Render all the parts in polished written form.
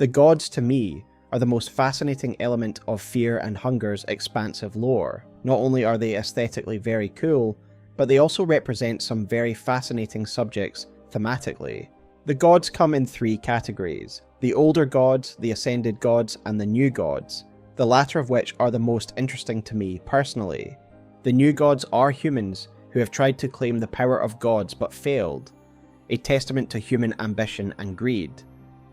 The gods, to me, are the most fascinating element of Fear and Hunger's expansive lore. Not only are they aesthetically very cool, but they also represent some very fascinating subjects thematically. The gods come in three categories: the older gods, the ascended gods, and the new gods, the latter of which are the most interesting to me personally. The new gods are humans who have tried to claim the power of gods but failed, a testament to human ambition and greed.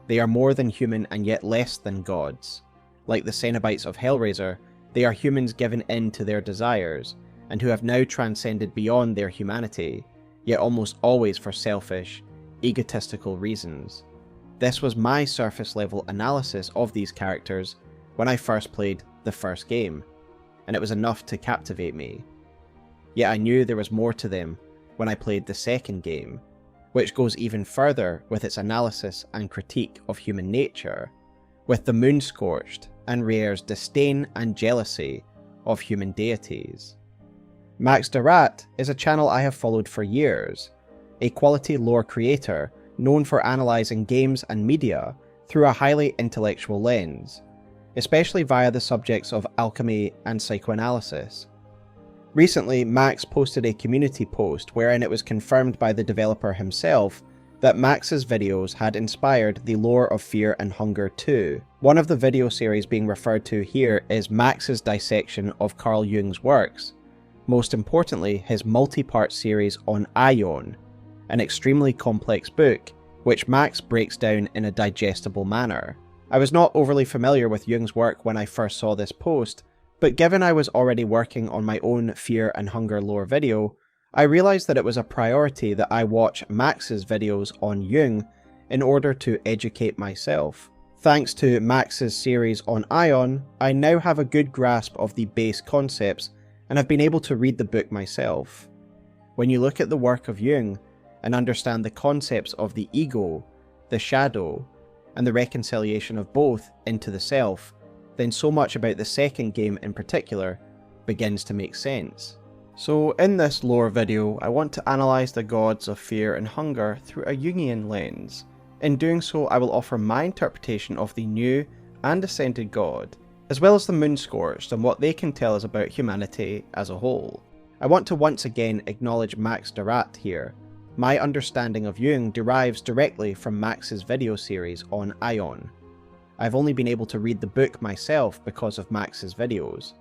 They are more than human and yet less than gods. Like the Cenobites of Hellraiser, they are humans given in to their desires, and who have now transcended beyond their humanity, yet almost always for selfish, egotistical reasons. This was my surface level analysis of these characters when I first played the first game, and it was enough to captivate me. Yet I knew there was more to them when I played the second game, which goes even further with its analysis and critique of human nature, with the Moonscorched and Rher's disdain and jealousy of human deities. Max Dorat is a channel I have followed for years, a quality lore creator known for analysing games and media through a highly intellectual lens, especially via the subjects of alchemy and psychoanalysis. Recently, Max posted a community post wherein it was confirmed by the developer himself that Max's videos had inspired the lore of Fear and Hunger 2. One of the video series being referred to here is Max's dissection of Carl Jung's works, most importantly his multi-part series on Aion, an extremely complex book which Max breaks down in a digestible manner. I was not overly familiar with Jung's work when I first saw this post, but given I was already working on my own Fear and Hunger lore video, I realised that it was a priority that I watch Max's videos on Jung in order to educate myself. Thanks to Max's series on Aion, I now have a good grasp of the base concepts and have been able to read the book myself. When you look at the work of Jung and understand the concepts of the ego, the shadow, and the reconciliation of both into the self, then so much about the second game in particular begins to make sense. So in this lore video, I want to analyse the gods of Fear and Hunger through a Jungian lens. In doing so, I will offer my interpretation of the new and ascended god, as well as the Moonscorched and what they can tell us about humanity as a whole. I want to once again acknowledge Max Dorat here. My understanding of Jung derives directly from Max's video series on Aion. I've only been able to read the book myself because of Max's videos,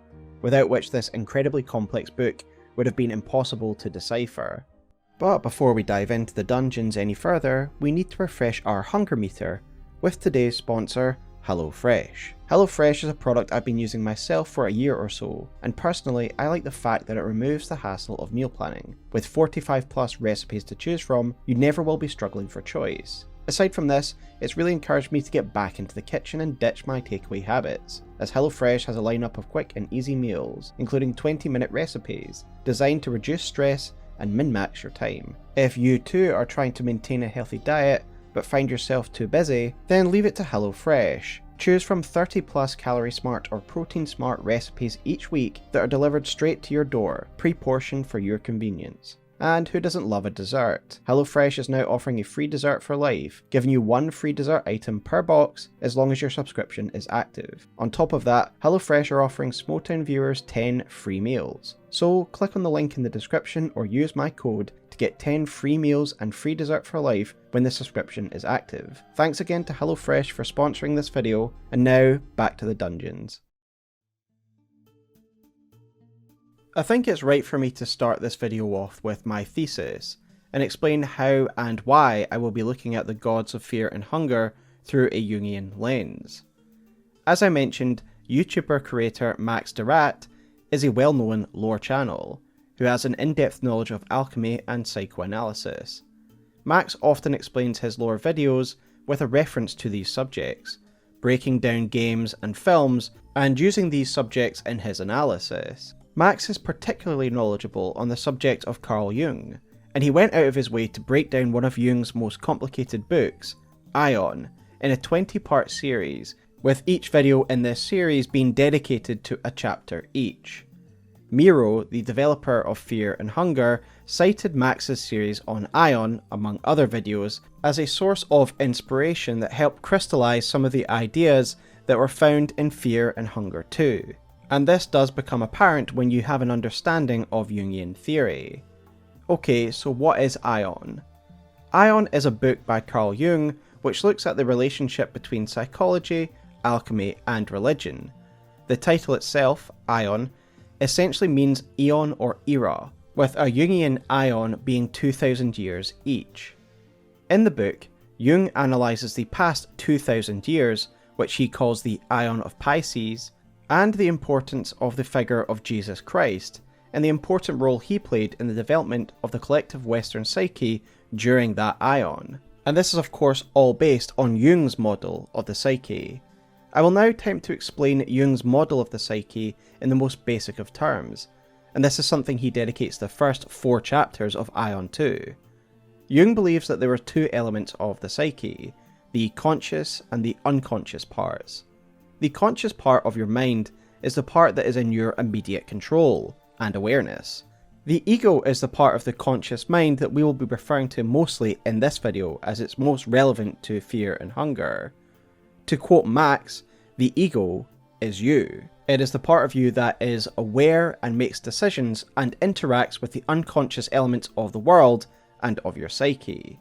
without which this incredibly complex book would have been impossible to decipher. But before we dive into the dungeons any further, we need to refresh our hunger meter with today's sponsor, Hellofresh. Hellofresh is a product I've been using myself for a year or so, and personally I like the fact that it removes the hassle of meal planning. With 45 plus recipes to choose from, you never will be struggling for choice. Aside from this, it's really encouraged me to get back into the kitchen and ditch my takeaway habits, as Hellofresh has a lineup of quick and easy meals, including 20-minute recipes, designed to reduce stress and min-max your time. If you too are trying to maintain a healthy diet, but find yourself too busy, then leave it to Hellofresh. Choose from 30 plus calorie smart or protein smart recipes each week that are delivered straight to your door, pre-portioned for your convenience. And who doesn't love a dessert? Hellofresh is now offering a free dessert for life, giving you one free dessert item per box as long as your subscription is active. On top of that, Hellofresh are offering Smowtown viewers 10 free meals. So click on the link in the description or use my code to get 10 free meals and free dessert for life when the subscription is active. Thanks again to Hellofresh for sponsoring this video, and now back to the dungeons. I think it's right for me to start this video off with my thesis, and explain how and why I will be looking at the gods of Fear and Hunger through a Jungian lens. As I mentioned, YouTuber creator Max Dorat is a well-known lore channel, who has an in-depth knowledge of alchemy and psychoanalysis. Max often explains his lore videos with a reference to these subjects, breaking down games and films, and using these subjects in his analysis. Max is particularly knowledgeable on the subject of Carl Jung, and he went out of his way to break down one of Jung's most complicated books, Aion, in a 20-part series, with each video in this series being dedicated to a chapter each. Miro, the developer of Fear and Hunger, cited Max's series on Aion, among other videos, as a source of inspiration that helped crystallize some of the ideas that were found in Fear and Hunger 2. And this does become apparent when you have an understanding of Jungian theory. Okay, so what is Aion? Aion is a book by Carl Jung which looks at the relationship between psychology, alchemy, and religion. The title itself, Aion, essentially means eon or era, with a Jungian Aion being 2000 years each. In the book, Jung analyses the past 2000 years, which he calls the Aion of Pisces, and the importance of the figure of Jesus Christ, and the important role he played in the development of the collective Western psyche during that Aion. And this is of course all based on Jung's model of the psyche. I will now attempt to explain Jung's model of the psyche in the most basic of terms, and this is something he dedicates the first 4 chapters of Aion to. Jung believes that there are 2 elements of the psyche, the conscious and the unconscious parts. The conscious part of your mind is the part that is in your immediate control and awareness. The ego is the part of the conscious mind that we will be referring to mostly in this video as it's most relevant to Fear and Hunger. To quote Max, the ego is you. It is the part of you that is aware and makes decisions and interacts with the unconscious elements of the world and of your psyche.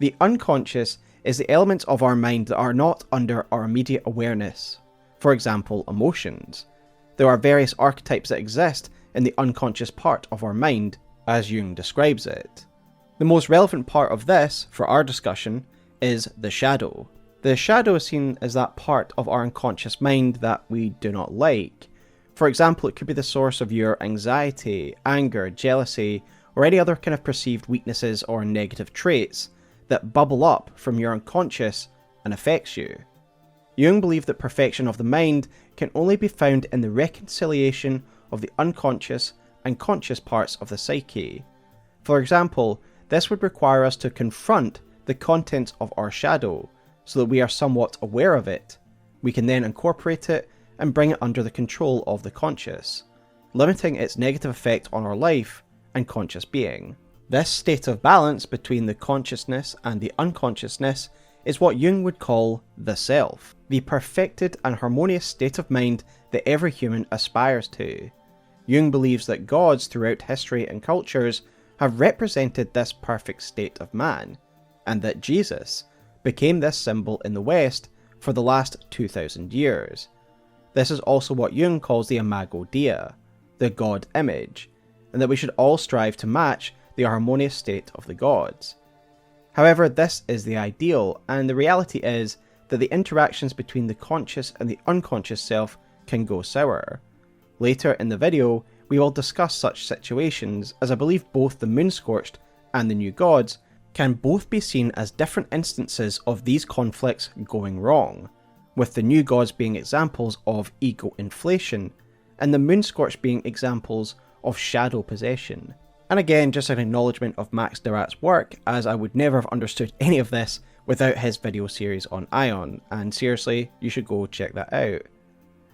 The unconscious is the elements of our mind that are not under our immediate awareness. For example, emotions. There are various archetypes that exist in the unconscious part of our mind, as Jung describes it. The most relevant part of this, for our discussion, is the shadow. The shadow is seen as that part of our unconscious mind that we do not like. For example, it could be the source of your anxiety, anger, jealousy, or any other kind of perceived weaknesses or negative traits that bubble up from your unconscious and affects you. Jung believed that perfection of the mind can only be found in the reconciliation of the unconscious and conscious parts of the psyche. For example, this would require us to confront the contents of our shadow, so that we are somewhat aware of it. We can then incorporate it and bring it under the control of the conscious, limiting its negative effect on our life and conscious being. This state of balance between the consciousness and the unconsciousness is what Jung would call the self, the perfected and harmonious state of mind that every human aspires to. Jung believes that gods throughout history and cultures have represented this perfect state of man, and that Jesus became this symbol in the West for the last 2000 years. This is also what Jung calls the Imago Dei, the God image, and that we should all strive to match the harmonious state of the gods. However, this is the ideal, and the reality is that the interactions between the conscious and the unconscious self can go sour. Later in the video, we will discuss such situations, as I believe both the Moonscorched and the New Gods can both be seen as different instances of these conflicts going wrong, with the New Gods being examples of ego inflation, and the Moonscorched being examples of shadow possession. And again, just an acknowledgement of Max Diracht's work, as I would never have understood any of this without his video series on Aion, and seriously, you should go check that out.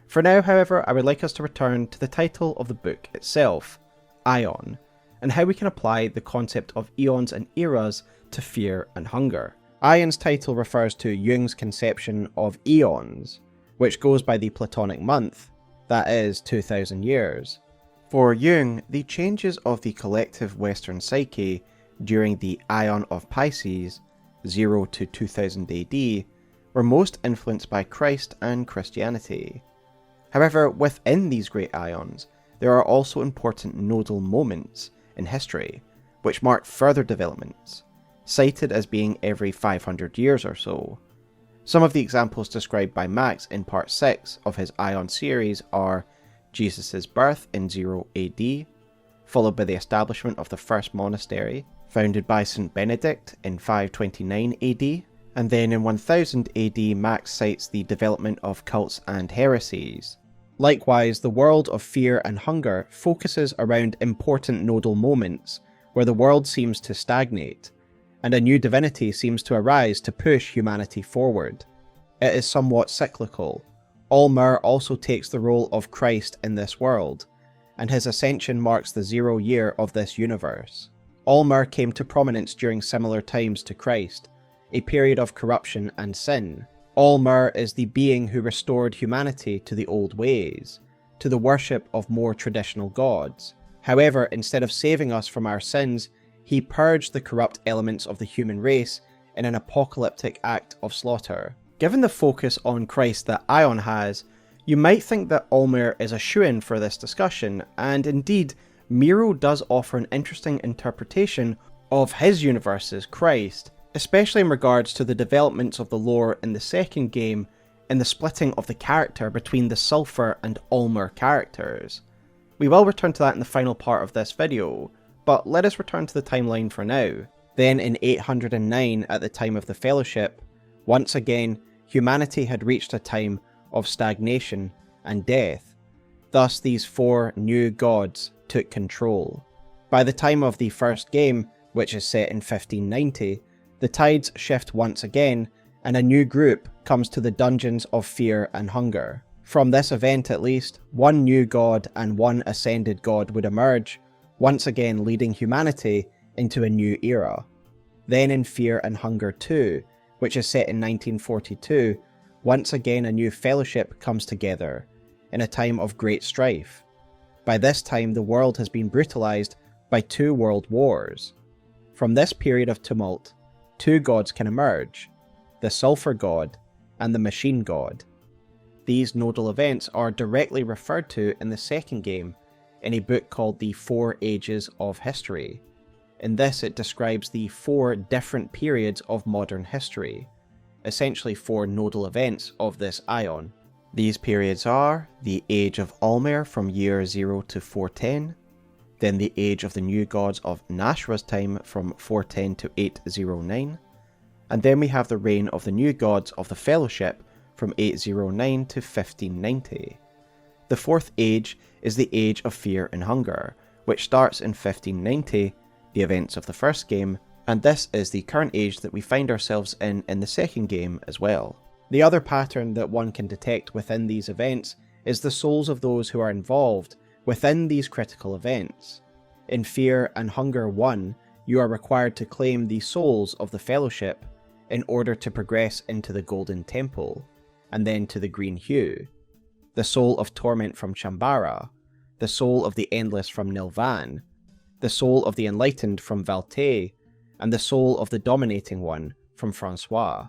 For now, however, I would like us to return to the title of the book itself, Aion, and how we can apply the concept of eons and eras to Fear and Hunger. Aion's title refers to Jung's conception of eons, which goes by the Platonic month, that is 2000 years. For Jung, the changes of the collective Western psyche during the Aion of Pisces, 0 to 2000 AD, were most influenced by Christ and Christianity. However, within these great Aions, there are also important nodal moments in history, which mark further developments, cited as being every 500 years or so. Some of the examples described by Max in part 6 of his Aion series are Jesus' birth in 0 AD, followed by the establishment of the first monastery, founded by St. Benedict in 529 AD, and then in 1000 AD Max cites the development of cults and heresies. Likewise, the world of Fear and Hunger focuses around important nodal moments where the world seems to stagnate, and a new divinity seems to arise to push humanity forward. It is somewhat cyclical. All-Mer also takes the role of Christ in this world, and his ascension marks the 0 year of this universe. All-Mer came to prominence during similar times to Christ, a period of corruption and sin. All-Mer is the being who restored humanity to the old ways, to the worship of more traditional gods. However, instead of saving us from our sins, he purged the corrupt elements of the human race in an apocalyptic act of slaughter. Given the focus on Christ that Aion has, you might think that All-Mer is a shoo-in for this discussion, and indeed, Miro does offer an interesting interpretation of his universe's Christ, especially in regards to the developments of the lore in the second game and the splitting of the character between the Sulfur and All-Mer characters. We will return to that in the final part of this video, but let us return to the timeline for now. Then in 809, at the time of the Fellowship, once again, humanity had reached a time of stagnation and death. Thus these 4 new gods took control. By the time of the first game, which is set in 1590, the tides shift once again, and a new group comes to the Dungeons of Fear and Hunger. From this event at least, 1 new god and 1 ascended god would emerge, once again leading humanity into a new era. Then in Fear and Hunger 2, which is set in 1942, once again a new fellowship comes together, in a time of great strife. By this time the world has been brutalized by 2 world wars. From this period of tumult, 2 gods can emerge, the Sulfur God and the Machine God. These nodal events are directly referred to in the second game, in a book called The 4 Ages of History. In this it describes the 4 different periods of modern history, essentially 4 nodal events of this Aion. These periods are the Age of All-Mer from year 0 to 410, then the Age of the New Gods of Nashra's time from 410 to 809, and then we have the Reign of the New Gods of the Fellowship from 809 to 1590. The 4th Age is the Age of Fear and Hunger, which starts in 1590, the events of the first game, and this is the current age that we find ourselves in the second game as well. The other pattern that one can detect within these events is the souls of those who are involved within these critical events. In Fear and Hunger 1, you are required to claim the souls of the Fellowship in order to progress into the Golden Temple, and then to the Green Hue, the soul of Torment from Chambara, the soul of the Endless from Nilvan, the soul of the Enlightened from Valtiel, and the soul of the Dominating One from Francois.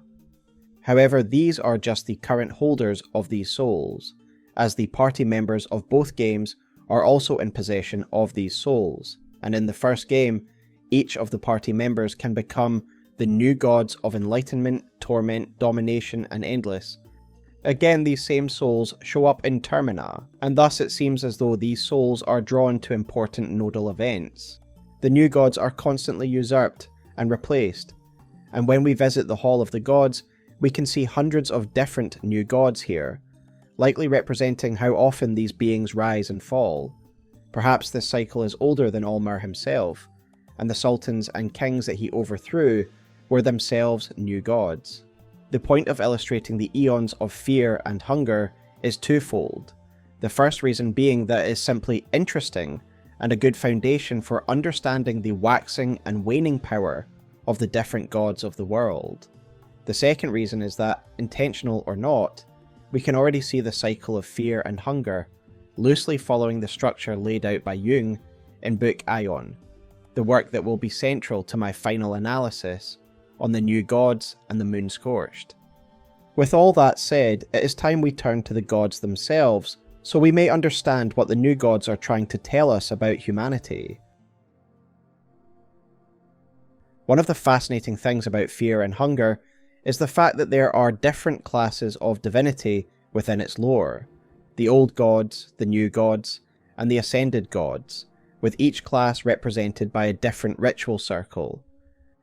However, these are just the current holders of these souls, as the party members of both games are also in possession of these souls, and in the first game, each of the party members can become the new gods of Enlightenment, Torment, Domination, and Endless. Again, these same souls show up in Termina, and thus it seems as though these souls are drawn to important nodal events. The new gods are constantly usurped and replaced, and when we visit the Hall of the Gods, we can see hundreds of different new gods here, likely representing how often these beings rise and fall. Perhaps this cycle is older than All-Mer himself, and the sultans and kings that he overthrew were themselves new gods. The point of illustrating the eons of fear and hunger is twofold. The first reason being that it is simply interesting and a good foundation for understanding the waxing and waning power of the different gods of the world. The second reason is that, intentional or not, we can already see the cycle of fear and hunger loosely following the structure laid out by Jung in book Aion, the work that will be central to my final analysis on the new gods and the Moonscorched. With all that said, it is time we turn to the gods themselves, so we may understand what the new gods are trying to tell us about humanity. One of the fascinating things about fear and hunger is the fact that there are different classes of divinity within its lore. The old gods, the new gods, and the ascended gods, with each class represented by a different ritual circle.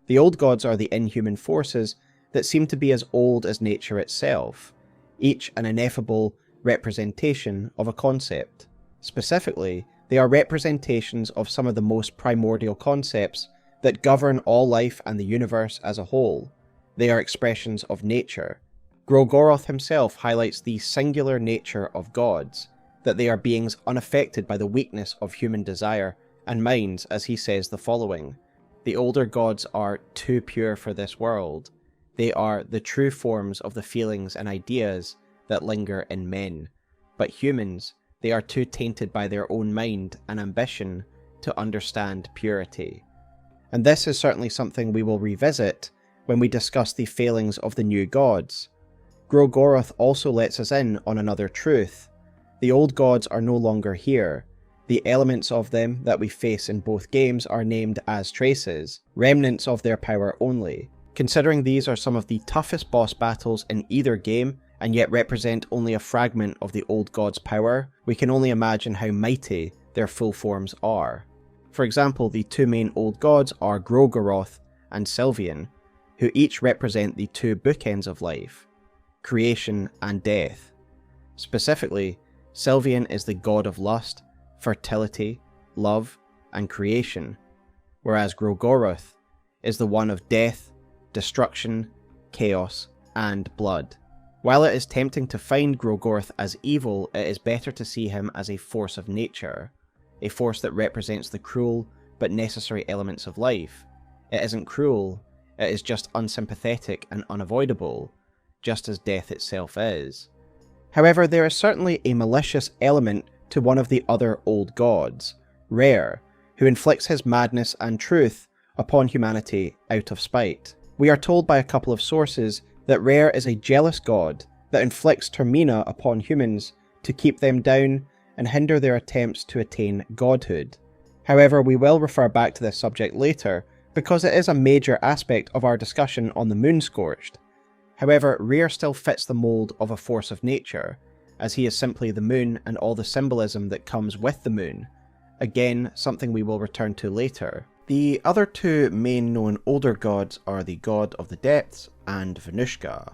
The old gods are the inhuman forces that seem to be as old as nature itself, each an ineffable representation of a concept. Specifically, they are representations of some of the most primordial concepts that govern all life and the universe as a whole. They are expressions of nature. Gro-Goroth himself highlights the singular nature of gods, that they are beings unaffected by the weakness of human desire and minds, as he says the following: "The older gods are too pure for this world. They are the true forms of the feelings and ideas that linger in men. But humans, they are too tainted by their own mind and ambition to understand purity." And this is certainly something we will revisit when we discuss the failings of the new gods. Gro-Goroth also lets us in on another truth. The old gods are no longer here. The elements of them that we face in both games are named as traces, remnants of their power only. Considering these are some of the toughest boss battles in either game, and yet represent only a fragment of the old gods' power, we can only imagine how mighty their full forms are. For example, the two main old gods are Gro-Goroth and Sylvian, who each represent the two bookends of life, creation and death. Specifically, Sylvian is the god of lust, fertility, love, and creation, whereas Gro-Goroth is the one of death, destruction, chaos, and blood. While it is tempting to find Gro-Goroth as evil, it is better to see him as a force of nature, a force that represents the cruel but necessary elements of life. It isn't cruel, it is just unsympathetic and unavoidable, just as death itself is. However, there is certainly a malicious element to one of the other old gods, Rher, who inflicts his madness and truth upon humanity out of spite. We are told by a couple of sources that Rher is a jealous god that inflicts Termina upon humans to keep them down and hinder their attempts to attain godhood. However, we will refer back to this subject later, because it is a major aspect of our discussion on the Moonscorched. However, Rher still fits the mold of a force of nature, as he is simply the moon and all the symbolism that comes with the moon. Again, something we will return to later. The other two main known older gods are the God of the Depths and Venushka,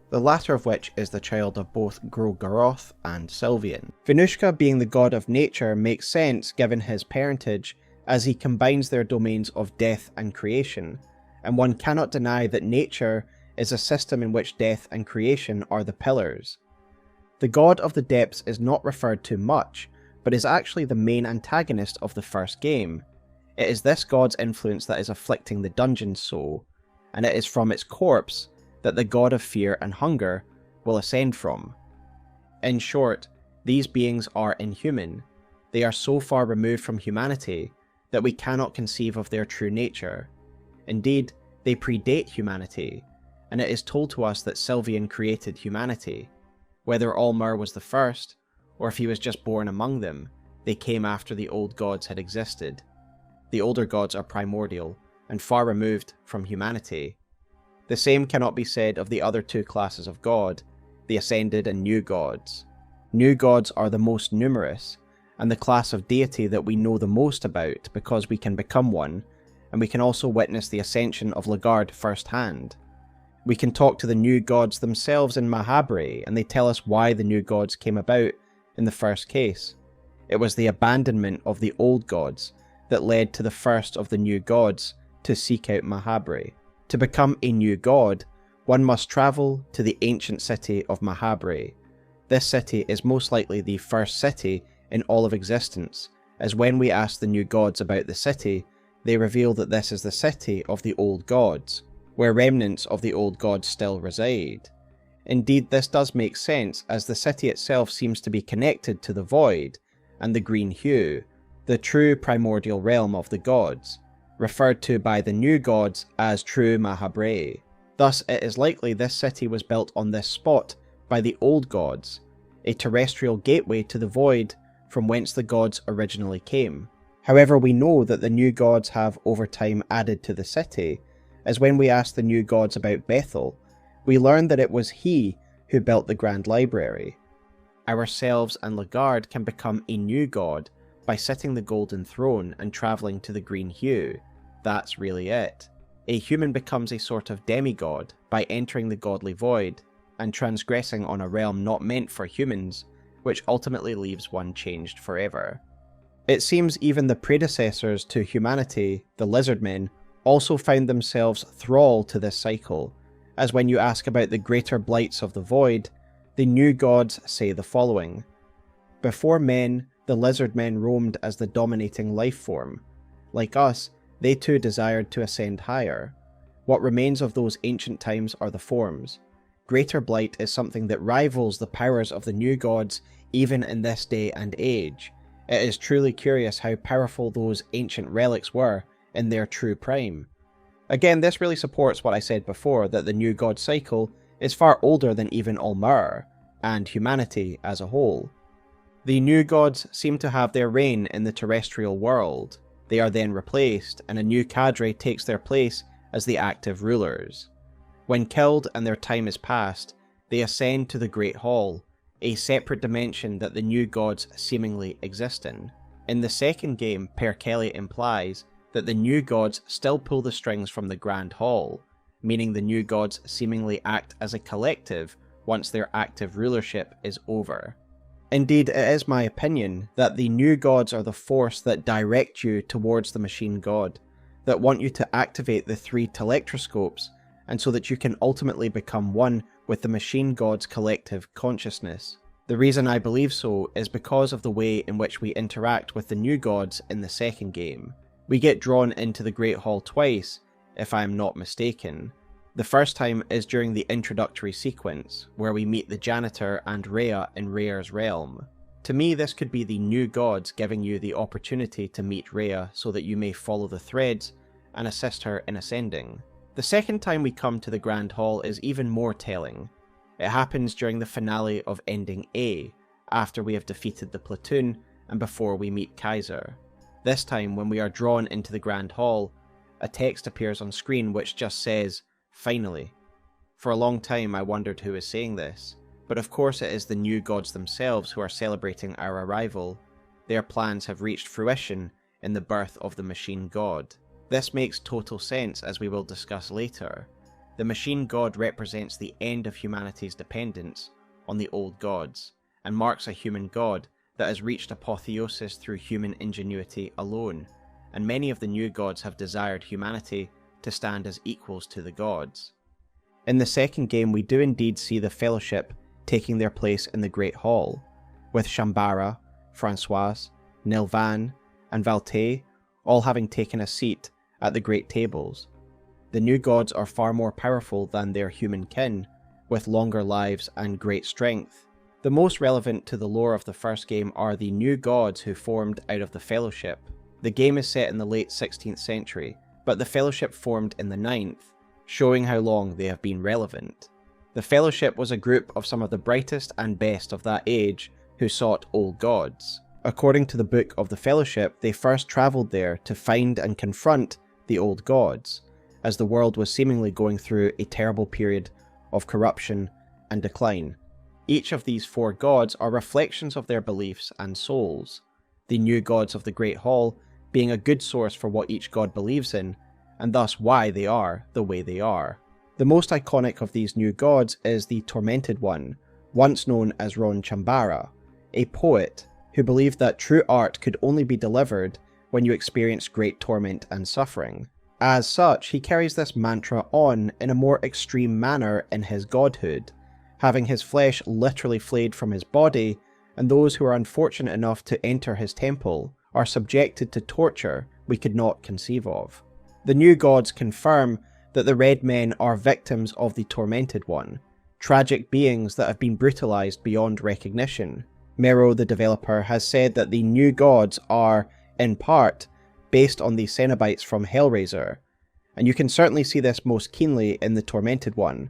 the latter of which is the child of both Gro-Goroth and Sylvian. Venushka, being the god of nature, makes sense given his parentage, as he combines their domains of death and creation, and one cannot deny that nature is a system in which death and creation are the pillars. The God of the Depths is not referred to much, but is actually the main antagonist of the first game. It is this god's influence that is afflicting the dungeon's soul, and it is from its corpse that the god of fear and hunger will ascend from. In short, these beings are inhuman. They are so far removed from humanity that we cannot conceive of their true nature. Indeed, they predate humanity, and it is told to us that Sylvian created humanity. Whether Alll-Mer was the first, or if he was just born among them, they came after the old gods had existed. The older gods are primordial, and far removed from humanity. The same cannot be said of the other two classes of god, the Ascended and New Gods. New Gods are the most numerous, and the class of deity that we know the most about because we can become one, and we can also witness the ascension of Lagard firsthand. We can talk to the new gods themselves in Mahabre, and they tell us why the new gods came about in the first case. It was the abandonment of the old gods that led to the first of the new gods to seek out Mahabre. To become a new god, one must travel to the ancient city of Mahabre. This city is most likely the first city in all of existence, as when we ask the new gods about the city, they reveal that this is the city of the old gods, where remnants of the old gods still reside. Indeed, this does make sense, as the city itself seems to be connected to the void and the green hue, the true primordial realm of the gods, referred to by the new gods as true Mahabre. Thus, it is likely this city was built on this spot by the old gods, a terrestrial gateway to the void from whence the gods originally came. However, we know that the new gods have over time added to the city, as when we ask the new gods about Bethel, we learn that it was he who built the Grand Library. Ourselves and Lagard can become a new god by sitting the golden throne and travelling to the green hue. That's really it. A human becomes a sort of demigod by entering the godly void and transgressing on a realm not meant for humans, which ultimately leaves one changed forever. It seems even the predecessors to humanity, the lizardmen, also found themselves thrall to this cycle, as when you ask about the greater blights of the void, the new gods say the following: Before men, the lizard men roamed as the dominating life form. Like us, they too desired to ascend higher. What remains of those ancient times are the forms. Greater Blight is something that rivals the powers of the new gods even in this day and age. It is truly curious how powerful those ancient relics were in their true prime. Again, this really supports what I said before, that the new god cycle is far older than even Alll-Mer, and humanity as a whole. The new gods seem to have their reign in the terrestrial world. They are then replaced, and a new cadre takes their place as the active rulers. When killed and their time is past, they ascend to the Great Hall, a separate dimension that the new gods seemingly exist in. In the second game, Per Kelly implies that the new gods still pull the strings from the Grand Hall, meaning the new gods seemingly act as a collective once their active rulership is over. Indeed, it is my opinion that the new gods are the force that direct you towards the machine god, that want you to activate the 3 telectroscopes, and so that you can ultimately become one with the machine god's collective consciousness. The reason I believe so is because of the way in which we interact with the new gods in the second game. We get drawn into the Great Hall twice, if I am not mistaken. The first time is during the introductory sequence, where we meet the janitor and Rhea in Rhea's realm. To me, this could be the new gods giving you the opportunity to meet Rhea so that you may follow the threads and assist her in ascending. The second time we come to the Grand Hall is even more telling. It happens during the finale of Ending A, after we have defeated the platoon and before we meet Kaiser. This time, when we are drawn into the Grand Hall, a text appears on screen which just says, "Finally." For a long time I wondered who is saying this, but of course it is the new gods themselves who are celebrating our arrival. Their plans have reached fruition in the birth of the machine god. This makes total sense, as we will discuss later. The machine god represents the end of humanity's dependence on the old gods, and marks a human god that has reached apotheosis through human ingenuity alone, and many of the new gods have desired humanity to stand as equals to the gods. In the second game, we do indeed see the Fellowship taking their place in the Great Hall, with Shambara, Francoise, Nilvan, and Valtiel all having taken a seat at the Great Tables. The new gods are far more powerful than their human kin, with longer lives and great strength. The most relevant to the lore of the first game are the new gods who formed out of the Fellowship. The game is set in the late 16th century, but the Fellowship formed in the 9th, showing how long they have been relevant. The Fellowship was a group of some of the brightest and best of that age who sought old gods. According to the Book of the Fellowship, they first travelled there to find and confront the old gods, as the world was seemingly going through a terrible period of corruption and decline. Each of these 4 gods are reflections of their beliefs and souls, the new gods of the Great Hall being a good source for what each god believes in, and thus why they are the way they are. The most iconic of these new gods is the Tormented One, once known as Ron Chambara, a poet who believed that true art could only be delivered when you experience great torment and suffering. As such, he carries this mantra on in a more extreme manner in his Godhood, having his flesh literally flayed from his body, and those who are unfortunate enough to enter his temple are subjected to torture we could not conceive of. The new gods confirm that the Red Men are victims of the Tormented One, tragic beings that have been brutalized beyond recognition. Mero, the developer, has said that the new gods are, in part, based on the Cenobites from Hellraiser, and you can certainly see this most keenly in the Tormented One,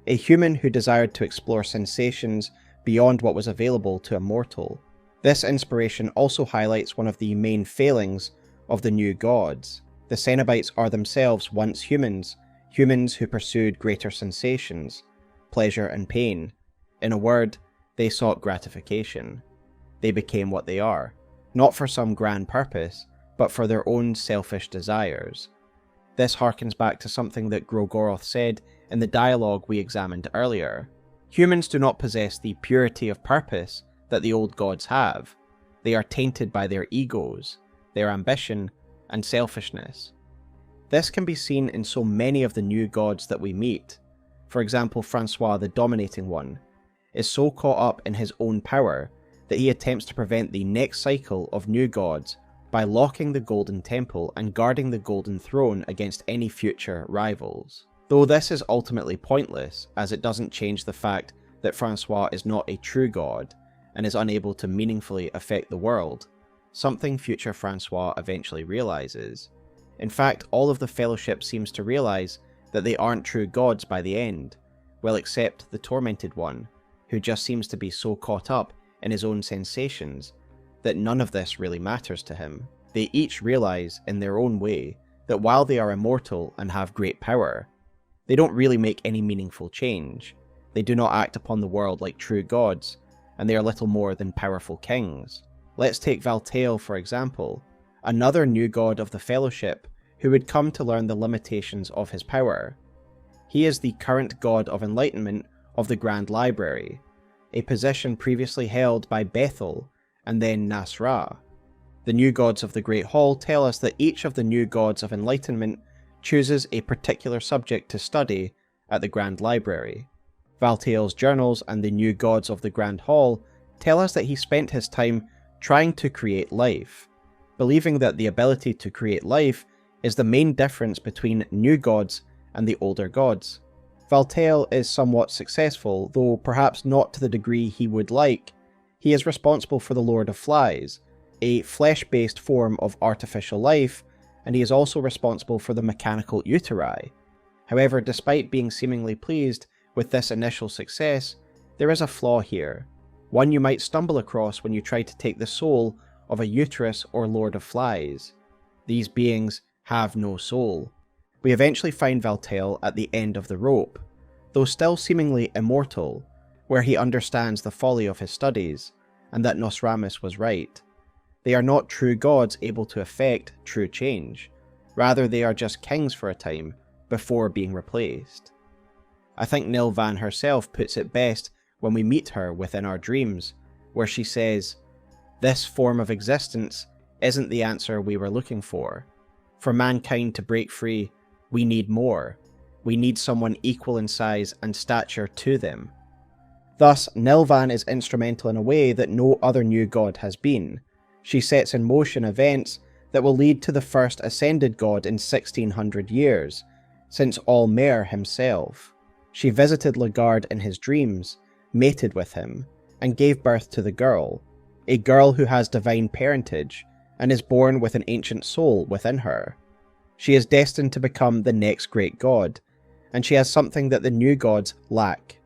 a human who desired to explore sensations beyond what was available to a mortal. This inspiration also highlights one of the main failings of the new gods. The Cenobites are themselves once humans, humans who pursued greater sensations, pleasure and pain. In a word, they sought gratification. They became what they are, not for some grand purpose, but for their own selfish desires. This harkens back to something that Gro-Goroth said in the dialogue we examined earlier. Humans do not possess the purity of purpose that the old gods have. They are tainted by their egos, their ambition, and selfishness. This can be seen in so many of the new gods that we meet. For example, Francois, the Dominating One, is so caught up in his own power that he attempts to prevent the next cycle of new gods by locking the Golden Temple and guarding the Golden Throne against any future rivals. Though this is ultimately pointless, as it doesn't change the fact that Francois is not a true god and is unable to meaningfully affect the world, something future Francois eventually realizes. In fact, all of the Fellowship seems to realize that they aren't true gods by the end, well except the Tormented One, who just seems to be so caught up in his own sensations that none of this really matters to him. They each realize in their own way that while they are immortal and have great power, they don't really make any meaningful change. They do not act upon the world like true gods, and they are little more than powerful kings. Let's take Valtiel for example, another new god of the Fellowship who would come to learn the limitations of his power. He is the current god of enlightenment of the Grand Library, a position previously held by Bethel and then Nasra. The new gods of the Great Hall tell us that each of the new gods of enlightenment chooses a particular subject to study at the Grand Library. Valtiel's journals and the new gods of the Grand Hall tell us that he spent his time trying to create life, believing that the ability to create life is the main difference between new gods and the older gods. Valtiel is somewhat successful, though perhaps not to the degree he would like. He is responsible for the Lord of Flies, a flesh-based form of artificial life, and he is also responsible for the mechanical uteri. However, despite being seemingly pleased with this initial success, there is a flaw here, one you might stumble across when you try to take the soul of a uterus or Lord of Flies. These beings have no soul. We eventually find Valtiel at the end of the rope, though still seemingly immortal, where he understands the folly of his studies, and that Nosramis was right. They are not true gods able to effect true change. Rather, they are just kings for a time, before being replaced. I think Nilvan herself puts it best when we meet her within our dreams, where she says, "This form of existence isn't the answer we were looking for. For mankind to break free, we need more. We need someone equal in size and stature to them." Thus, Nilvan is instrumental in a way that no other new god has been. She sets in motion events that will lead to the first ascended god in 1600 years, since All-Mer himself. She visited Lagard in his dreams, mated with him, and gave birth to the girl, a girl who has divine parentage, and is born with an ancient soul within her. She is destined to become the next great god, and she has something that the new gods lack: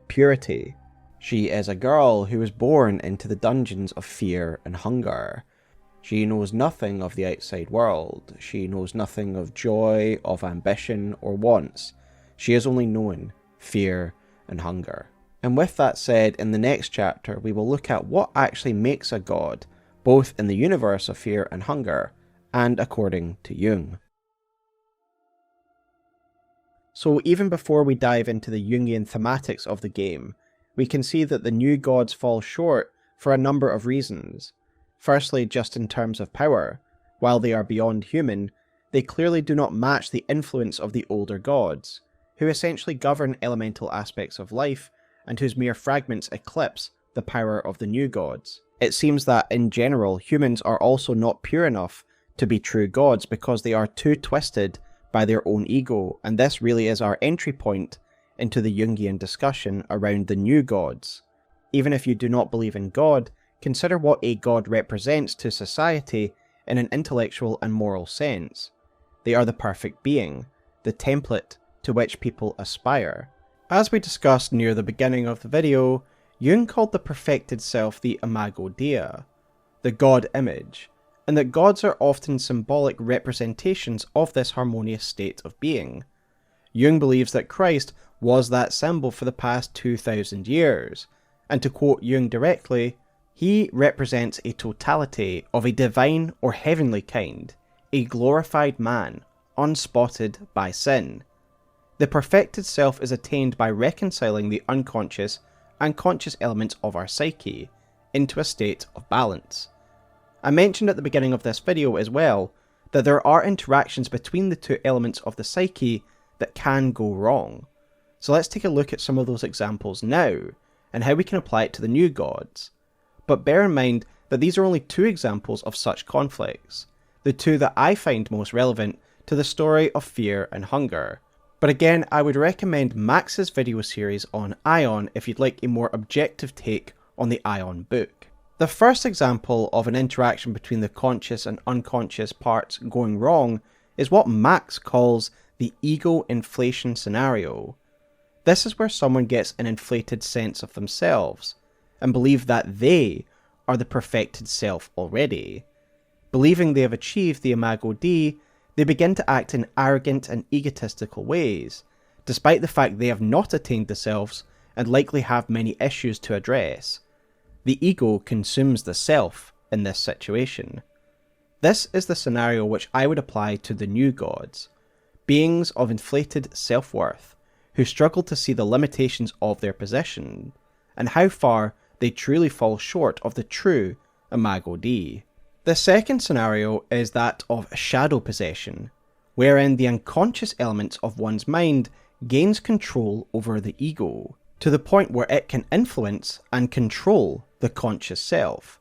purity. She is a girl who was born into the dungeons of fear and hunger. She knows nothing of the outside world. She knows nothing of joy, of ambition, or wants. She has only known fear and hunger. And with that said, in the next chapter we will look at what actually makes a god, both in the universe of fear and hunger, and according to Jung. So even before we dive into the Jungian thematics of the game, we can see that the new gods fall short for a number of reasons. Firstly, just in terms of power, while they are beyond human, they clearly do not match the influence of the older gods, who essentially govern elemental aspects of life and whose mere fragments eclipse the power of the new gods. It seems that, in general, humans are also not pure enough to be true gods because they are too twisted by their own ego, and this really is our entry point into the Jungian discussion around the new gods. Even if you do not believe in God, consider what a god represents to society in an intellectual and moral sense. They are the perfect being, the template to which people aspire. As we discussed near the beginning of the video, Jung called the perfected self the Imago Dei, the God image, and that gods are often symbolic representations of this harmonious state of being. Jung believes that Christ was that symbol for the past 2000 years, and to quote Jung directly, "He represents a totality of a divine or heavenly kind, a glorified man, unspotted by sin. The perfected self is attained by reconciling the unconscious and conscious elements of our psyche into a state of balance." I mentioned at the beginning of this video as well that there are interactions between the two elements of the psyche that can go wrong. So let's take a look at some of those examples now, and how we can apply it to the new gods. but bear in mind that these are only two examples of such conflicts, the two that I find most relevant to the story of fear and hunger. But again, I would recommend Max's video series on Aion if you'd like a more objective take on the Aion book. The first example of an interaction between the conscious and unconscious parts going wrong is what Max calls the ego inflation scenario. This is where someone gets an inflated sense of themselves, and believe that they are the perfected self already. Believing they have achieved the Imago Dei, they begin to act in arrogant and egotistical ways, despite the fact they have not attained the selves and likely have many issues to address. The ego consumes the self in this situation. This is the scenario which I would apply to the new gods, beings of inflated self-worth, who struggle to see the limitations of their position, and how far they truly fall short of the true Imago Dei. The second scenario is that of shadow possession, wherein the unconscious element of one's mind gains control over the ego, to the point where it can influence and control the conscious self.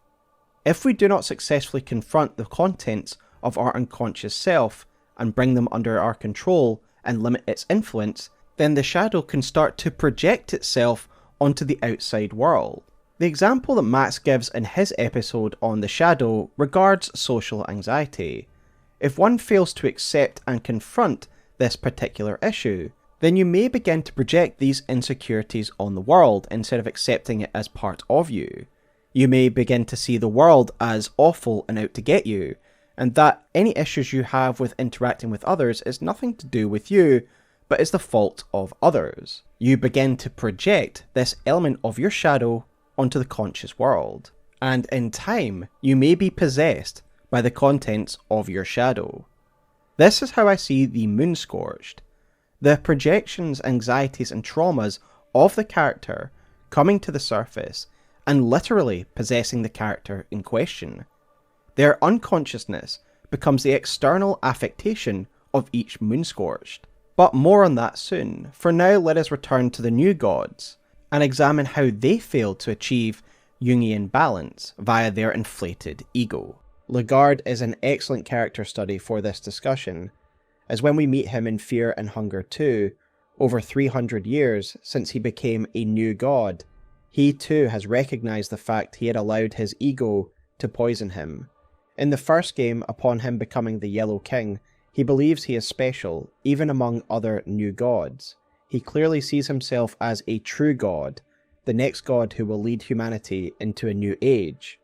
If we do not successfully confront the contents of our unconscious self and bring them under our control and limit its influence, then the shadow can start to project itself onto the outside world. The example that Max gives in his episode on the shadow regards social anxiety. If one fails to accept and confront this particular issue, then you may begin to project these insecurities on the world instead of accepting it as part of you. You may begin to see the world as awful and out to get you, and that any issues you have with interacting with others is nothing to do with you, but is the fault of others. You begin to project this element of your shadow onto the conscious world, and in time, you may be possessed by the contents of your shadow. This is how I see the Moonscorched. The projections, anxieties and traumas of the character coming to the surface and literally possessing the character in question. Their unconsciousness becomes the external affectation of each Moonscorched. But more on that soon. For now, let us return to the new gods and examine how they failed to achieve Jungian balance via their inflated ego. Lagarde is an excellent character study for this discussion, as when we meet him in Fear and Hunger 2, over 300 years since he became a new god, he too has recognised the fact he had allowed his ego to poison him. In the first game, upon him becoming the Yellow King, he believes he is special, even among other new gods. He clearly sees himself as a true god, the next god who will lead humanity into a new age,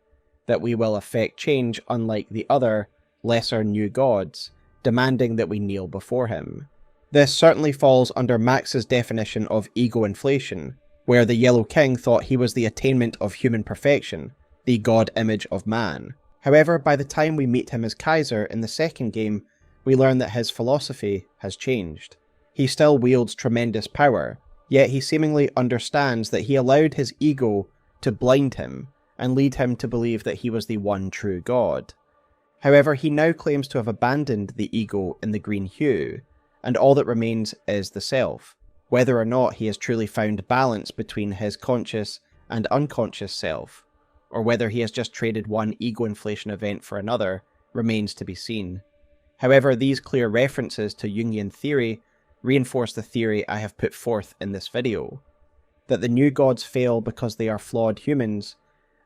that we will effect change unlike the other, lesser new gods, demanding that we kneel before him. This certainly falls under Max's definition of ego inflation, where the Yellow King thought he was the attainment of human perfection, the god image of man. However, by the time we meet him as Kaiser in the second game, we learn that his philosophy has changed. He still wields tremendous power, yet he seemingly understands that he allowed his ego to blind him and lead him to believe that he was the one true god. However, he now claims to have abandoned the ego in the green hue, and all that remains is the self. Whether or not he has truly found balance between his conscious and unconscious self, or whether he has just traded one ego inflation event for another, remains to be seen. However, these clear references to Jungian theory reinforce the theory I have put forth in this video, that the new gods fail because they are flawed humans,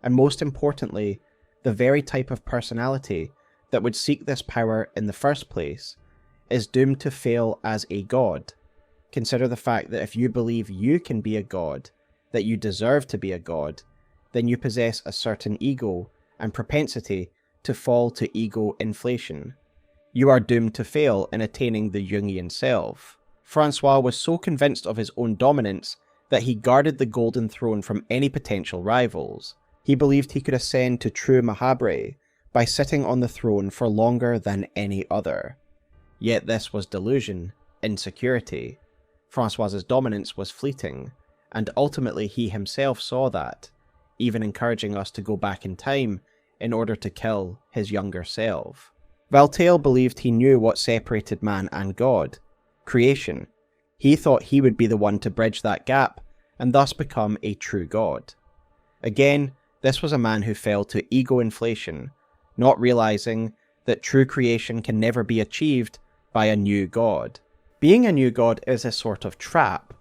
and most importantly, the very type of personality that would seek this power in the first place is doomed to fail as a god. Consider the fact that if you believe you can be a god, that you deserve to be a god, then you possess a certain ego and propensity to fall to ego inflation. You are doomed to fail in attaining the Jungian self. Francois was so convinced of his own dominance that he guarded the golden throne from any potential rivals. He believed he could ascend to true Mahabre by sitting on the throne for longer than any other. Yet this was delusion, insecurity. Francois's dominance was fleeting, and ultimately he himself saw that, even encouraging us to go back in time in order to kill his younger self. Valtiel believed he knew what separated man and God, creation. He thought he would be the one to bridge that gap, and thus become a true god. Again, This was a man who fell to ego inflation, not realizing that true creation can never be achieved by a new god. Being a new god is a sort of trap.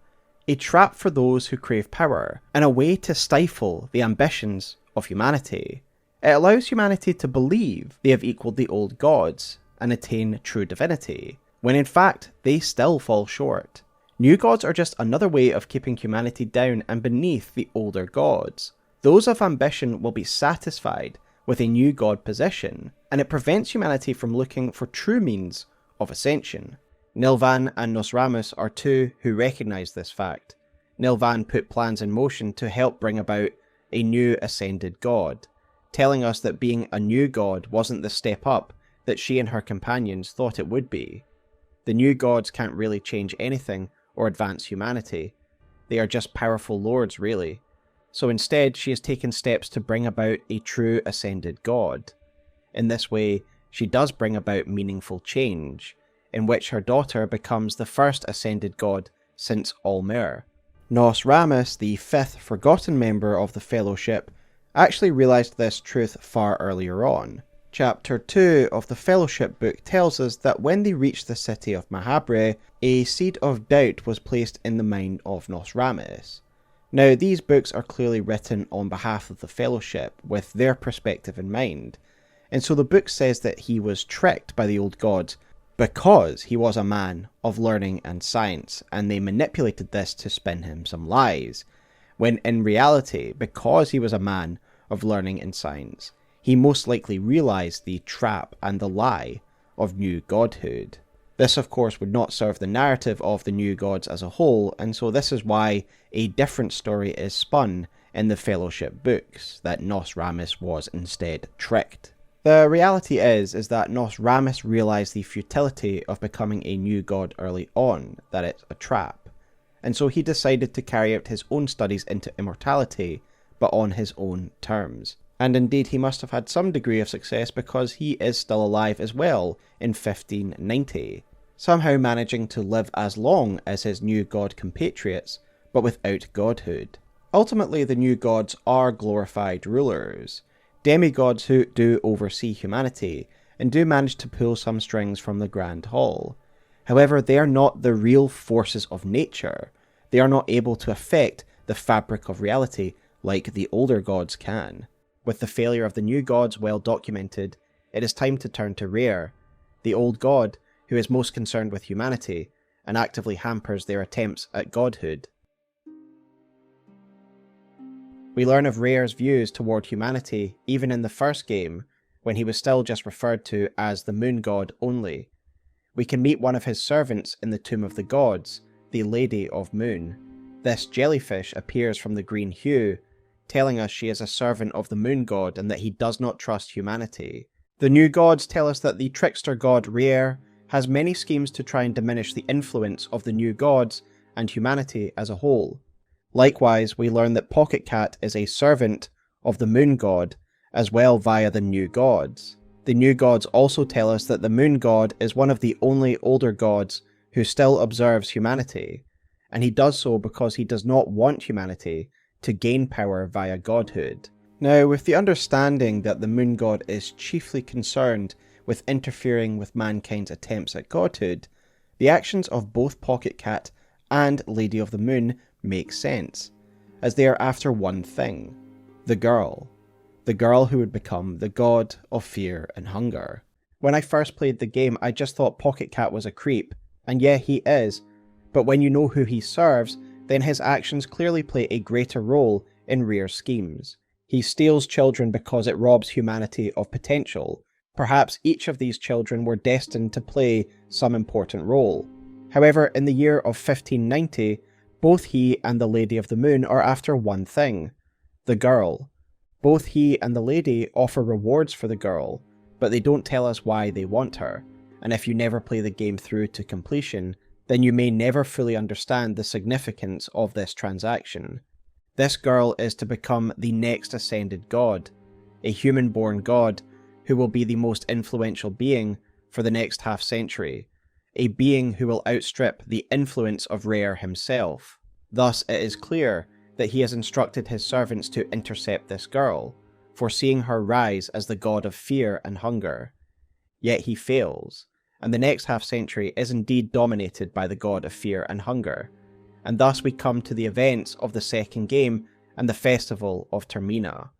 A trap for those who crave power, and a way to stifle the ambitions of humanity. It allows humanity to believe they have equaled the old gods and attain true divinity, when in fact they still fall short. New gods are just another way of keeping humanity down and beneath the older gods. Those of ambition will be satisfied with a new god position, and it prevents humanity from looking for true means of ascension. Nilvan and Nosramus are two who recognise this fact. Nilvan put plans in motion to help bring about a new ascended god, telling us that being a new god wasn't the step up that she and her companions thought it would be. The new gods can't really change anything or advance humanity. They are just powerful lords, really. So instead, she has taken steps to bring about a true ascended god. In this way, she does bring about meaningful change, in which her daughter becomes the first ascended god since All-Mer. Nosramus, the fifth forgotten member of the Fellowship, actually realised this truth far earlier on. Chapter 2 of the Fellowship book tells us that when they reached the city of Mahabre, a seed of doubt was placed in the mind of Nosramus. Now, these books are clearly written on behalf of the Fellowship, with their perspective in mind, and so the book says that he was tricked by the old gods because he was a man of learning and science, and they manipulated this to spin him some lies, when in reality, because he was a man of learning and science, he most likely realised the trap and the lie of new godhood. This of course would not serve the narrative of the new gods as a whole, and so this is why a different story is spun in the Fellowship books, that Nosramus was instead tricked. The reality is that Nosramus realised the futility of becoming a new god early on, that it's a trap, and so he decided to carry out his own studies into immortality, but on his own terms. And indeed he must have had some degree of success because he is still alive as well in 1590, somehow managing to live as long as his new god compatriots, but without godhood. Ultimately, the new gods are glorified rulers, demigods who do oversee humanity, and do manage to pull some strings from the Grand Hall. However, they are not the real forces of nature. They are not able to affect the fabric of reality like the older gods can. With the failure of the new gods well documented, it is time to turn to Rher, the old god who is most concerned with humanity and actively hampers their attempts at godhood. We learn of Rher's views toward humanity even in the first game, when he was still just referred to as the moon god only. We can meet one of his servants in the Tomb of the Gods, the Lady of Moon. This jellyfish appears from the green hue, telling us she is a servant of the moon god and that he does not trust humanity. The new gods tell us that the trickster god Rher has many schemes to try and diminish the influence of the new gods and humanity as a whole. Likewise, we learn that Pocket Cat is a servant of the moon god as well via the new gods. The new gods also tell us that the moon god is one of the only older gods who still observes humanity, and he does so because he does not want humanity to gain power via godhood. Now, with the understanding that the moon god is chiefly concerned with interfering with mankind's attempts at godhood, the actions of both Pocket Cat and Lady of the Moon make sense, as they are after one thing: the girl who would become the god of fear and hunger. When I first played the game, I just thought Pocket Cat was a creep, and yeah, he is, but when you know who he serves, then his actions clearly play a greater role in Rher's schemes. He steals children because it robs humanity of potential. Perhaps each of these children were destined to play some important role. However, in the year of 1590, both he and the Lady of the Moon are after one thing: the girl. Both he and the lady offer rewards for the girl, but they don't tell us why they want her, and if you never play the game through to completion, then you may never fully understand the significance of this transaction. This girl is to become the next ascended god, a human-born god who will be the most influential being for the next half-century, a being who will outstrip the influence of Rher himself. Thus, it is clear that that he has instructed his servants to intercept this girl, foreseeing her rise as the god of fear and hunger. Yet he fails, and the next half-century is indeed dominated by the god of fear and hunger, and thus we come to the events of the second game and the Festival of Termina.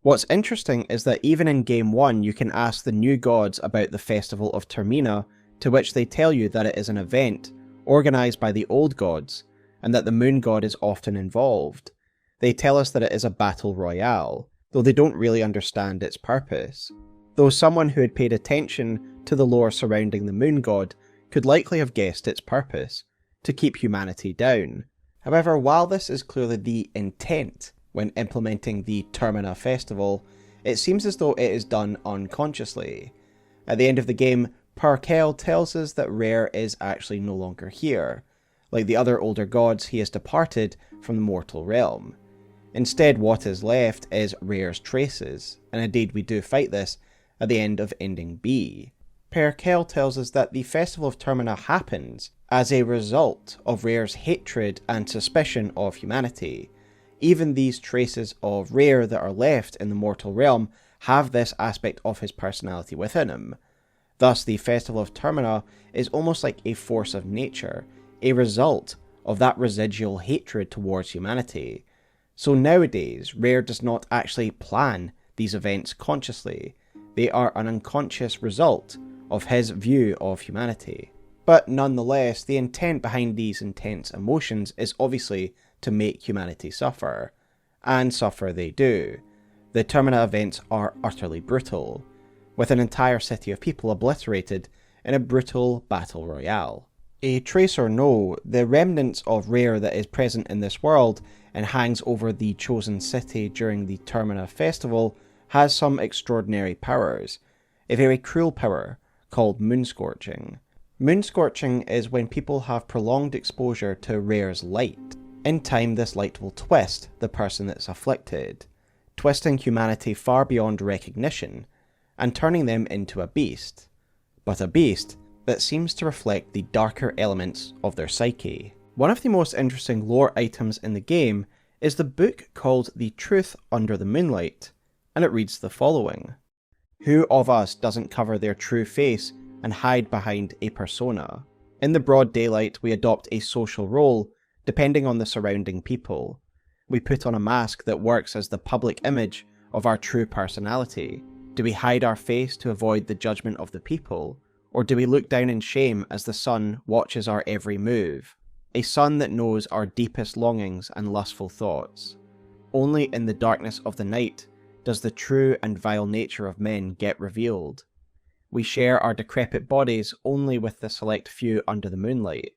What's interesting is that even in Game 1 you can ask the new gods about the Festival of Termina, to which they tell you that it is an event organised by the old gods, and that the moon god is often involved. They tell us that it is a battle royale, though they don't really understand its purpose. Though someone who had paid attention to the lore surrounding the moon god could likely have guessed its purpose, to keep humanity down. However, while this is clearly the intent when implementing the Termina Festival, it seems as though it is done unconsciously. At the end of the game, Valtiel tells us that Rher is actually no longer here. Like the other older gods, he has departed from the mortal realm. Instead, what is left is Rher's traces, and indeed we do fight this at the end of Ending B. Valtiel tells us that the Festival of Termina happens as a result of Rher's hatred and suspicion of humanity. Even these traces of Rher that are left in the mortal realm have this aspect of his personality within him. Thus, the Festival of Termina is almost like a force of nature, a result of that residual hatred towards humanity. So nowadays, Rher does not actually plan these events consciously. They are an unconscious result of his view of humanity. But nonetheless, the intent behind these intense emotions is obviously to make humanity suffer. And suffer they do. The Termina events are utterly brutal, with an entire city of people obliterated in a brutal battle royale. A trace or no, the remnants of Rher that is present in this world and hangs over the chosen city during the Termina Festival has some extraordinary powers. A very cruel power called Moonscorching. Moonscorching is when people have prolonged exposure to Rher's light. In time, this light will twist the person that's afflicted, twisting humanity far beyond recognition and turning them into a beast. But a beast that seems to reflect the darker elements of their psyche. One of the most interesting lore items in the game is the book called The Truth Under the Moonlight, and it reads the following. Who of us doesn't cover their true face and hide behind a persona? In the broad daylight, we adopt a social role depending on the surrounding people. We put on a mask that works as the public image of our true personality. Do we hide our face to avoid the judgment of the people? Or do we look down in shame as the sun watches our every move? A sun that knows our deepest longings and lustful thoughts. Only in the darkness of the night does the true and vile nature of men get revealed. We share our decrepit bodies only with the select few under the moonlight.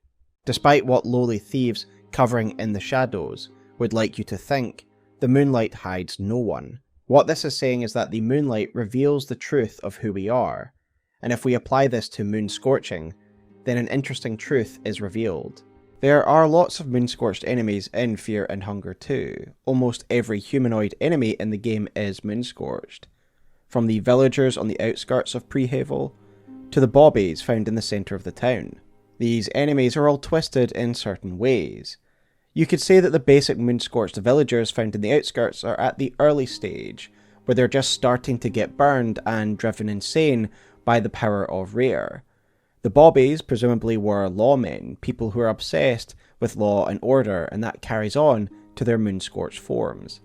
Despite what lowly thieves covering in the shadows would like you to think, the moonlight hides no one. What this is saying is that the moonlight reveals the truth of who we are, and if we apply this to Moonscorching, then an interesting truth is revealed. There are lots of Moonscorched enemies in Fear and Hunger 2. Almost every humanoid enemy in the game is Moonscorched, from the villagers on the outskirts of Prehevil to the bobbies found in the centre of the town. These enemies are all twisted in certain ways. You could say that the basic Moonscorched villagers found in the outskirts are at the early stage, where they're just starting to get burned and driven insane by the power of Rher. The bobbies presumably were lawmen, people who are obsessed with law and order, and that carries on to their Moonscorched forms.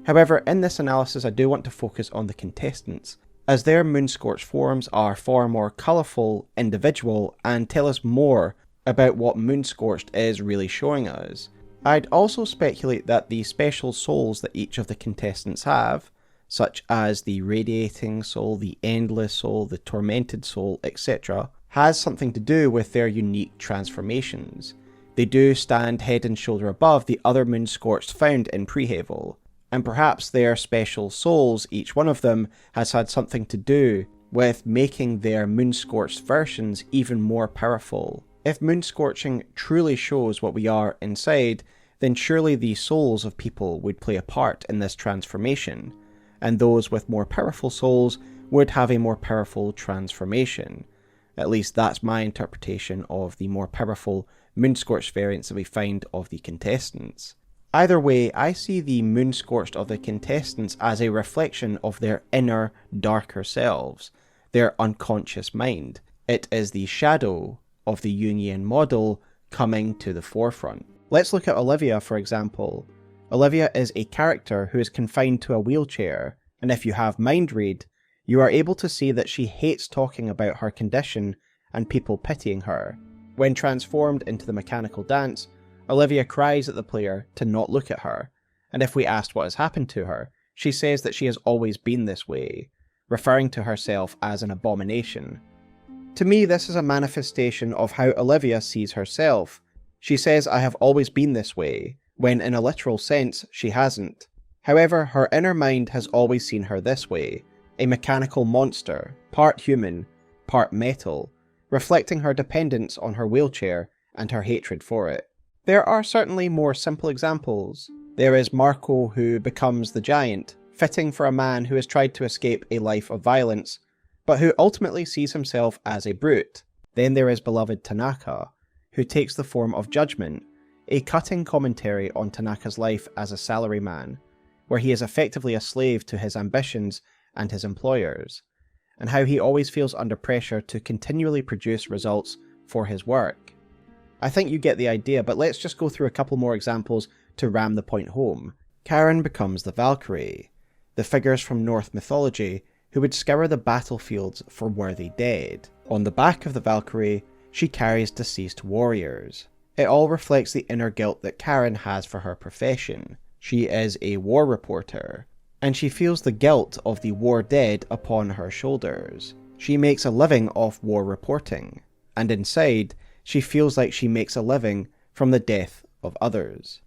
However, in this analysis I do want to focus on the contestants, as their Moonscorched forms are far more colourful, individual, and tell us more about what Moonscorched is really showing us. I'd also speculate that the special souls that each of the contestants have, such as the Radiating Soul, the Endless Soul, the Tormented Soul, etc., has something to do with their unique transformations. They do stand head and shoulder above the other Moonscorched found in Prehevil, and perhaps their special souls, each one of them, has had something to do with making their Moonscorched versions even more powerful. If Moonscorching truly shows what we are inside, then surely the souls of people would play a part in this transformation, and those with more powerful souls would have a more powerful transformation. At least that's my interpretation of the more powerful Moonscorched variants that we find of the contestants. Either way, I see the Moonscorched of the contestants as a reflection of their inner, darker selves, their unconscious mind. It is the shadow of the Jungian model coming to the forefront. Let's look at Olivia, for example. Olivia is a character who is confined to a wheelchair, and if you have mind read, you are able to see that she hates talking about her condition and people pitying her. When transformed into the mechanical dance, Olivia cries at the player to not look at her, and if we asked what has happened to her, she says that she has always been this way, referring to herself as an abomination. To me, this is a manifestation of how Olivia sees herself. She says, "I have always been this way," when in a literal sense, she hasn't. However, her inner mind has always seen her this way, a mechanical monster, part human, part metal, reflecting her dependence on her wheelchair and her hatred for it. There are certainly more simple examples. There is Marco, who becomes the giant, fitting for a man who has tried to escape a life of violence, but who ultimately sees himself as a brute. Then there is beloved Tanaka, who takes the form of Judgment, a cutting commentary on Tanaka's life as a salaryman, where he is effectively a slave to his ambitions and his employers, and how he always feels under pressure to continually produce results for his work. I think you get the idea, but let's just go through a couple more examples to ram the point home. Karen becomes the Valkyrie, the figures from Norse mythology who would scour the battlefields for worthy dead. On the back of the Valkyrie, she carries deceased warriors. It all reflects the inner guilt that Karen has for her profession. She is a war reporter, and she feels the guilt of the war dead upon her shoulders. She makes a living off war reporting, and inside, she feels like she makes a living from the death of others.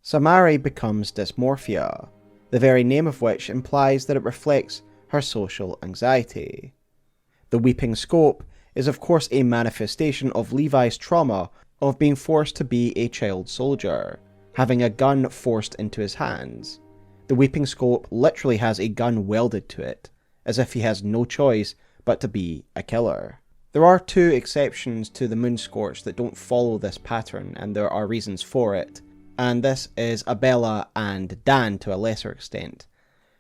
Samari becomes Dysmorphia, the very name of which implies that it reflects her social anxiety. The Weeping Scope is of course a manifestation of Levi's trauma of being forced to be a child soldier, having a gun forced into his hands. The Weeping Scope literally has a gun welded to it, as if he has no choice but to be a killer. There are two exceptions to the Moonscorched that don't follow this pattern, and there are reasons for it, and this is Abella and Dan to a lesser extent.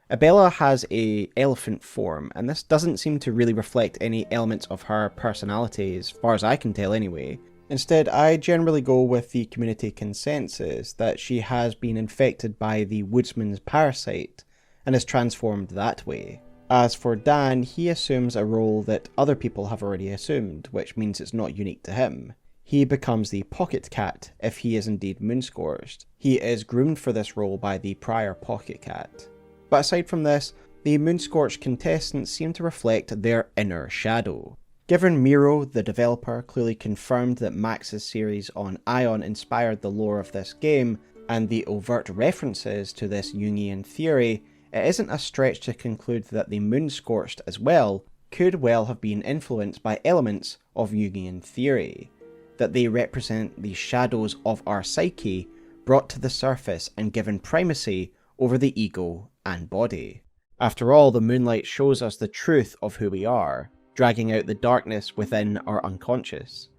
Abella has a elephant form, and this doesn't seem to really reflect any elements of her personality, as far as I can tell anyway. Instead, I generally go with the community consensus that she has been infected by the woodsman's parasite, and is transformed that way. As for Dan, he assumes a role that other people have already assumed, which means it's not unique to him. He becomes the Pocket Cat if he is indeed Moonscorched. He is groomed for this role by the prior Pocket Cat. But aside from this, the Moonscorched contestants seem to reflect their inner shadow. Given Miro, the developer, clearly confirmed that Max's series on Aion inspired the lore of this game, and the overt references to this Jungian theory, it isn't a stretch to conclude that the Moonscorched as well could well have been influenced by elements of Jungian theory, that they represent the shadows of our psyche brought to the surface and given primacy over the ego and body. After all, the moonlight shows us the truth of who we are, dragging out the darkness within our unconscious.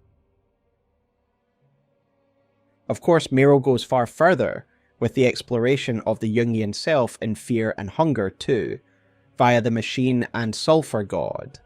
Of course, Miro goes far further, with the exploration of the Jungian self in Fear and Hunger too, via the Machine and Sulfur God.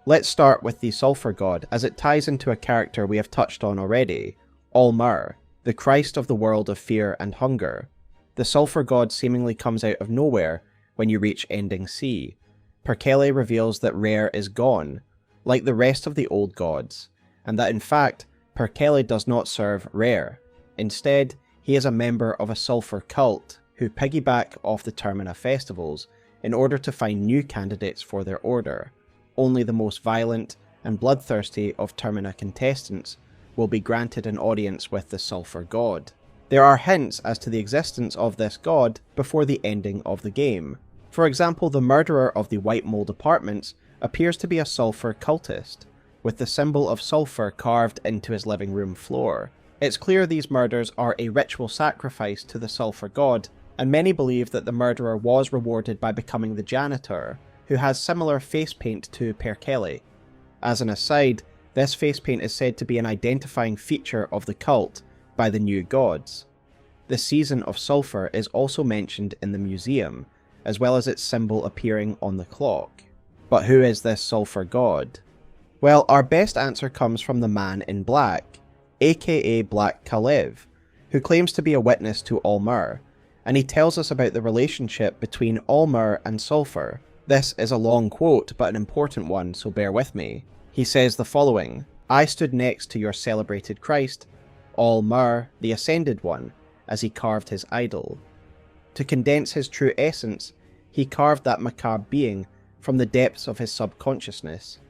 Let's start with the Sulfur God, as it ties into a character we have touched on already, Alll-Mer, the Christ of the world of Fear and Hunger. The Sulfur God seemingly comes out of nowhere when you reach Ending Sea. Prehevil reveals that Rher is gone, like the rest of the old gods, and that in fact, Prehevil does not serve Rher. Instead, he is a member of a sulfur cult who piggyback off the Termina festivals in order to find new candidates for their order. Only the most violent and bloodthirsty of Termina contestants will be granted an audience with the Sulfur God. There are hints as to the existence of this god before the ending of the game. For example, the murderer of the White Mold apartments appears to be a sulfur cultist, with the symbol of sulfur carved into his living room floor. It's clear these murders are a ritual sacrifice to the Sulfur God, and many believe that the murderer was rewarded by becoming the janitor, who has similar face paint to Prehevil. As an aside, this face paint is said to be an identifying feature of the cult by the new gods. The season of sulfur is also mentioned in the museum, as well as its symbol appearing on the clock. But who is this Sulfur God? Well, our best answer comes from the man in black, aka Black Kalev, who claims to be a witness to All-Mer, and he tells us about the relationship between All-Mer and sulfur. This is a long quote, but an important one, so bear with me. He says the following: "I stood next to your celebrated Christ, All-Mer, the Ascended One, as he carved his idol. To condense his true essence, he carved that macabre being from the depths of his subconsciousness,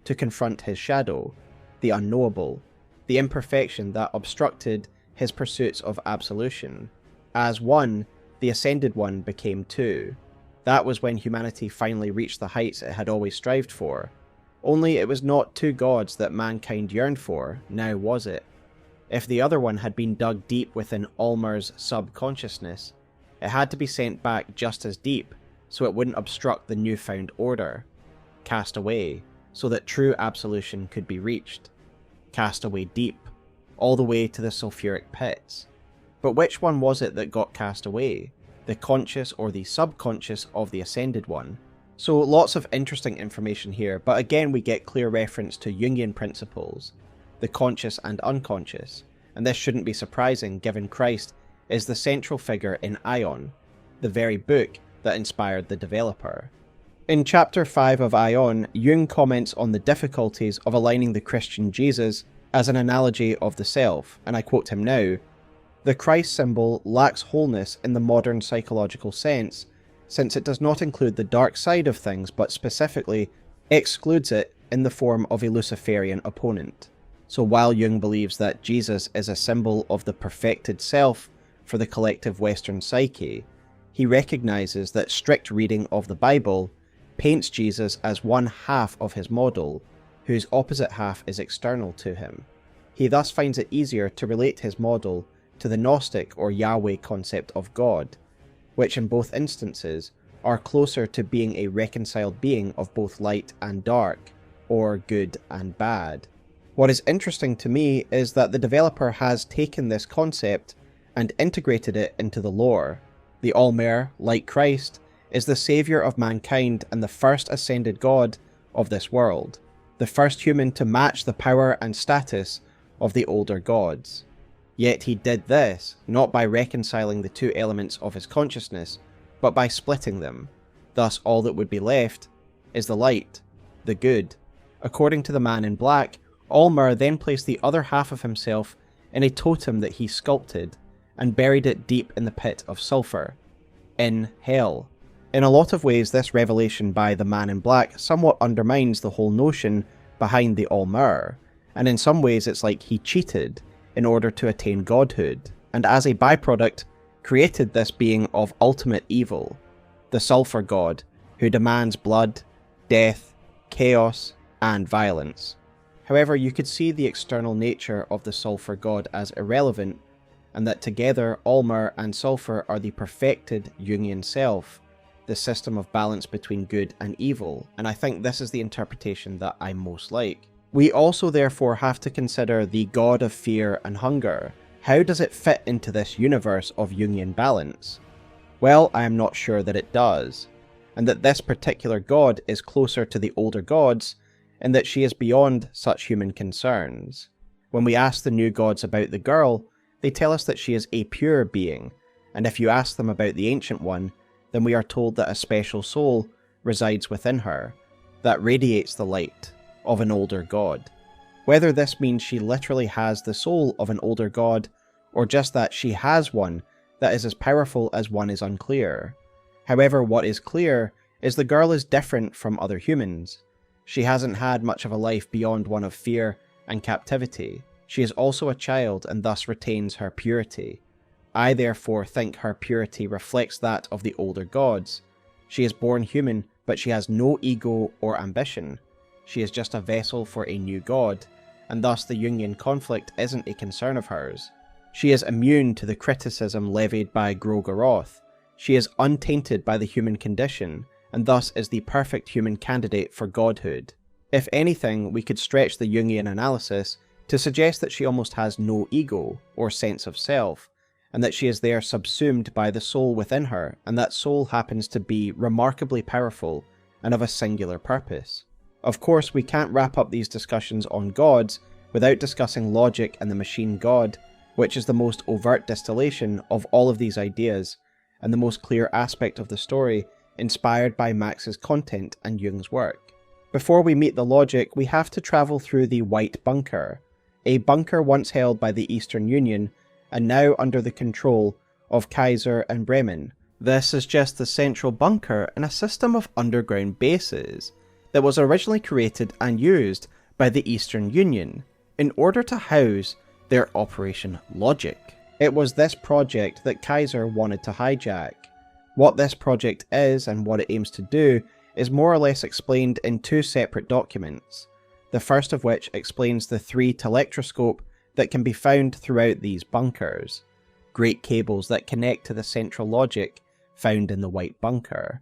to confront his shadow, the unknowable, the imperfection that obstructed his pursuits of absolution. As one, the Ascended One became two. That was when humanity finally reached the heights it had always strived for. Only it was not two gods that mankind yearned for, now was it? If the other one had been dug deep within All-Mer's subconsciousness, it had to be sent back just as deep, so it wouldn't obstruct the newfound order. Cast away, so that true absolution could be reached. Cast away deep, all the way to the sulfuric pits. But which one was it that got cast away? The conscious or the subconscious of the Ascended One? So lots of interesting information here, but again we get clear reference to Jungian principles, the conscious and unconscious, and this shouldn't be surprising given Christ is the central figure in Aion, the very book that inspired the developer. In chapter 5 of Aion, Jung comments on the difficulties of aligning the Christian Jesus as an analogy of the self, and I quote him now: "The Christ symbol lacks wholeness in the modern psychological sense, since it does not include the dark side of things, but specifically excludes it in the form of a Luciferian opponent." So while Jung believes that Jesus is a symbol of the perfected self for the collective Western psyche, he recognizes that strict reading of the Bible paints Jesus as one half of his model, whose opposite half is external to him. He thus finds it easier to relate his model to the Gnostic or Yahweh concept of God, which in both instances are closer to being a reconciled being of both light and dark, or good and bad. What is interesting to me is that the developer has taken this concept and integrated it into the lore. The all-mer, like Christ, is the saviour of mankind and the first ascended god of this world, the first human to match the power and status of the older gods. Yet he did this, not by reconciling the two elements of his consciousness, but by splitting them. Thus all that would be left is the light, the good. According to the man in black, All-Mer then placed the other half of himself in a totem that he sculpted, and buried it deep in the pit of sulfur, in hell. In a lot of ways, this revelation by the man in black somewhat undermines the whole notion behind the All-Mer, and in some ways it's like he cheated in order to attain godhood, and as a byproduct, created this being of ultimate evil, the Sulfur God, who demands blood, death, chaos, and violence. However, you could see the external nature of the Sulfur God as irrelevant, and that together All-Mer and Sulfur are the perfected Jungian self, the system of balance between good and evil, and I think this is the interpretation that I most like. We also therefore have to consider the god of fear and hunger. How does it fit into this universe of Jungian balance? Well, I am not sure that it does, and that this particular god is closer to the older gods, in that she is beyond such human concerns. When we ask the new gods about the girl, they tell us that she is a pure being, and if you ask them about the Ancient One, then we are told that a special soul resides within her, that radiates the light of an older god. Whether this means she literally has the soul of an older god, or just that she has one that is as powerful as one is unclear. However, what is clear is the girl is different from other humans. She hasn't had much of a life beyond one of fear and captivity. She is also a child and thus retains her purity. I therefore think her purity reflects that of the older gods. She is born human, but she has no ego or ambition. She is just a vessel for a new god, and thus the Jungian conflict isn't a concern of hers. She is immune to the criticism levied by Gro-Goroth. She is untainted by the human condition, and thus is the perfect human candidate for godhood. If anything, we could stretch the Jungian analysis to suggest that she almost has no ego or sense of self, and that she is there subsumed by the soul within her, and that soul happens to be remarkably powerful and of a singular purpose. Of course, we can't wrap up these discussions on gods without discussing logic and the machine god, which is the most overt distillation of all of these ideas, and the most clear aspect of the story inspired by Max's content and Jung's work. Before we meet the logic, we have to travel through the White Bunker, a bunker once held by the Eastern Union and now under the control of Kaiser and Bremen. This is just the central bunker in a system of underground bases that was originally created and used by the Eastern Union in order to house their Operation Logic. It was this project that Kaiser wanted to hijack. What this project is and what it aims to do is more or less explained in two separate documents, the first of which explains the 3 telectroscope that can be found throughout these bunkers, great cables that connect to the central logic found in the White Bunker.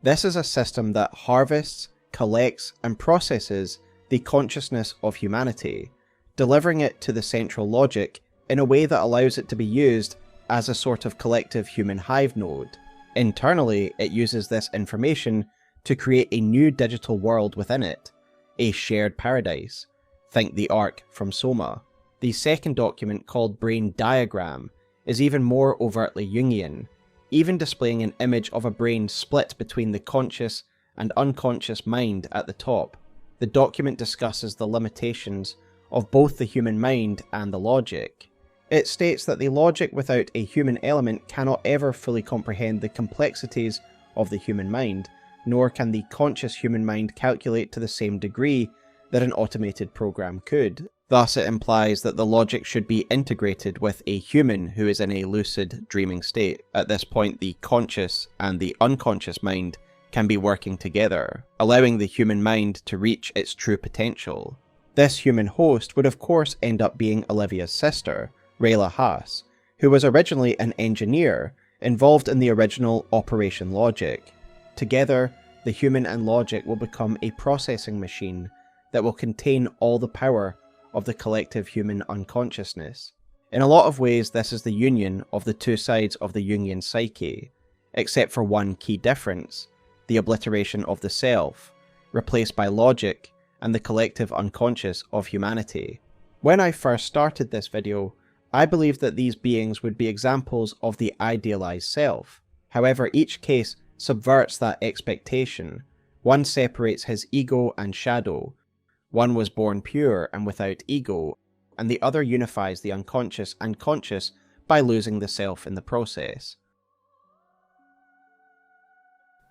This is a system that harvests, collects, and processes the consciousness of humanity, delivering it to the central logic in a way that allows it to be used as a sort of collective human hive node. Internally, it uses this information to create a new digital world within it, a shared paradise. Think the Ark from Soma. The second document, called Brain Diagram, is even more overtly Jungian, even displaying an image of a brain split between the conscious and unconscious mind at the top. The document discusses the limitations of both the human mind and the logic. It states that the logic without a human element cannot ever fully comprehend the complexities of the human mind, nor can the conscious human mind calculate to the same degree that an automated program could. Thus, it implies that the logic should be integrated with a human who is in a lucid, dreaming state. At this point, the conscious and the unconscious mind can be working together, allowing the human mind to reach its true potential. This human host would of course end up being Olivia's sister, Rayla Haas, who was originally an engineer involved in the original Operation Logic. Together, the human and logic will become a processing machine that will contain all the power of the collective human unconsciousness. In a lot of ways, this is the union of the two sides of the Jungian psyche, except for one key difference: the obliteration of the self, replaced by logic and the collective unconscious of humanity. When I first started this video, I believed that these beings would be examples of the idealized self. However, each case subverts that expectation. One separates his ego and shadow. One was born pure and without ego, and the other unifies the unconscious and conscious by losing the self in the process.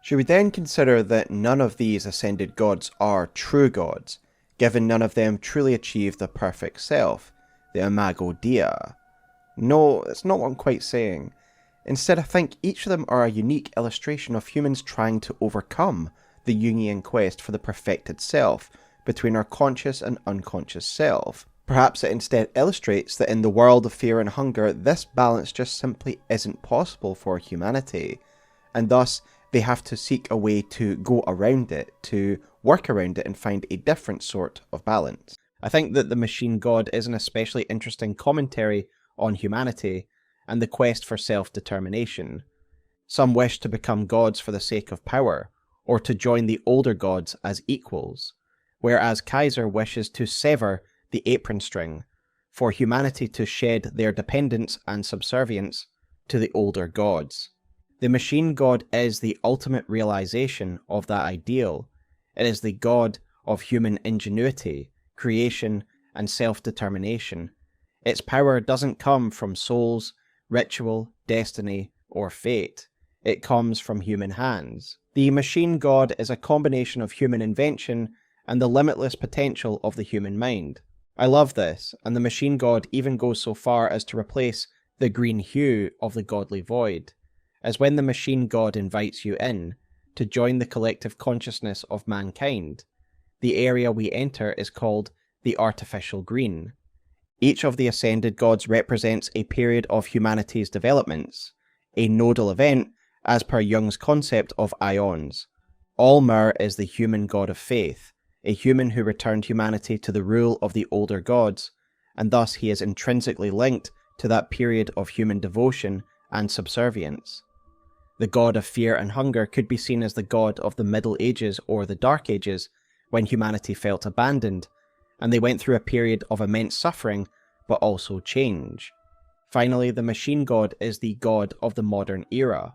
Should we then consider that none of these ascended gods are true gods, given none of them truly achieve the perfect self, the Imago Dei? No, that's not what I'm quite saying. Instead, I think each of them are a unique illustration of humans trying to overcome the Jungian quest for the perfected self between our conscious and unconscious self. Perhaps it instead illustrates that in the world of fear and hunger, this balance just simply isn't possible for humanity, and thus they have to seek a way to go around it, to work around it and find a different sort of balance. I think that the machine god is an especially interesting commentary on humanity and the quest for self-determination. Some wish to become gods for the sake of power, or to join the older gods as equals, whereas Kaiser wishes to sever the apron string, for humanity to shed their dependence and subservience to the older gods. The machine god is the ultimate realization of that ideal. It is the god of human ingenuity, creation, and self-determination. Its power doesn't come from souls, ritual, destiny, or fate. It comes from human hands. The machine god is a combination of human invention and the limitless potential of the human mind. I love this, and the machine god even goes so far as to replace the green hue of the godly void, as when the machine god invites you in to join the collective consciousness of mankind. The area we enter is called the artificial green. Each of the ascended gods represents a period of humanity's developments, a nodal event as per Jung's concept of Aions. All-Mer is the human god of faith, a human who returned humanity to the rule of the older gods, and thus he is intrinsically linked to that period of human devotion and subservience. The god of fear and hunger could be seen as the god of the Middle Ages or the Dark Ages, when humanity felt abandoned, and they went through a period of immense suffering, but also change. Finally, the machine god is the god of the modern era,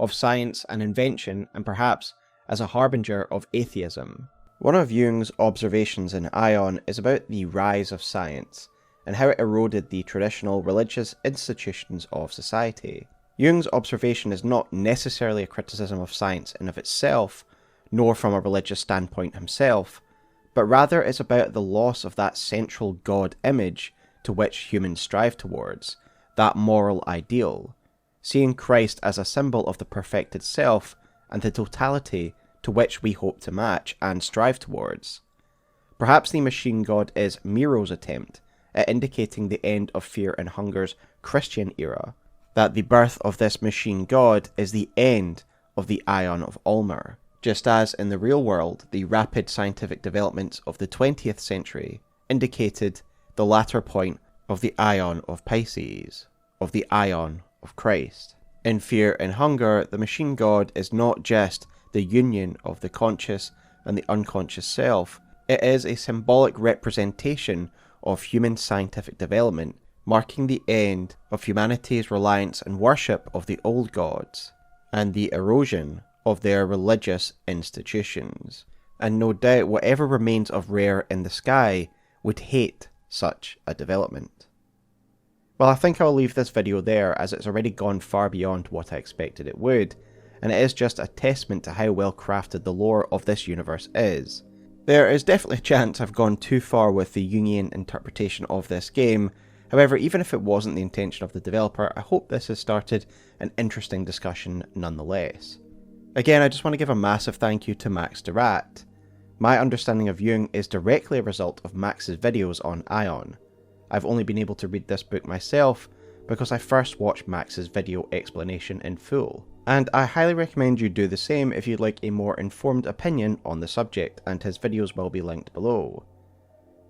of science and invention, and perhaps as a harbinger of atheism. One of Jung's observations in Aion is about the rise of science, and how it eroded the traditional religious institutions of society. Jung's observation is not necessarily a criticism of science in of itself, nor from a religious standpoint himself, but rather is about the loss of that central God image to which humans strive towards, that moral ideal, seeing Christ as a symbol of the perfected self and the totality to which we hope to match and strive towards. Perhaps the machine god is Miro's attempt at indicating the end of fear and hunger's Christian era, that the birth of this machine god is the end of the Aion of All-Mer, just as in the real world the rapid scientific developments of the 20th century indicated the latter point of the Aion of Pisces, of the Aion of Christ. In Fear and Hunger, the machine god is not just the union of the conscious and the unconscious self, it is a symbolic representation of human scientific development, marking the end of humanity's reliance and worship of the old gods, and the erosion of their religious institutions. And no doubt whatever remains of Rher in the sky would hate such a development. Well, I think I'll leave this video there, as it's already gone far beyond what I expected it would, and it is just a testament to how well crafted the lore of this universe is. There is definitely a chance I've gone too far with the Jungian interpretation of this game. However, even if it wasn't the intention of the developer, I hope this has started an interesting discussion nonetheless. Again, I just want to give a massive thank you to Max de Rat. My understanding of Jung is directly a result of Max's videos on Aion. I've only been able to read this book myself because I first watched Max's video explanation in full, and I highly recommend you do the same if you'd like a more informed opinion on the subject, and his videos will be linked below.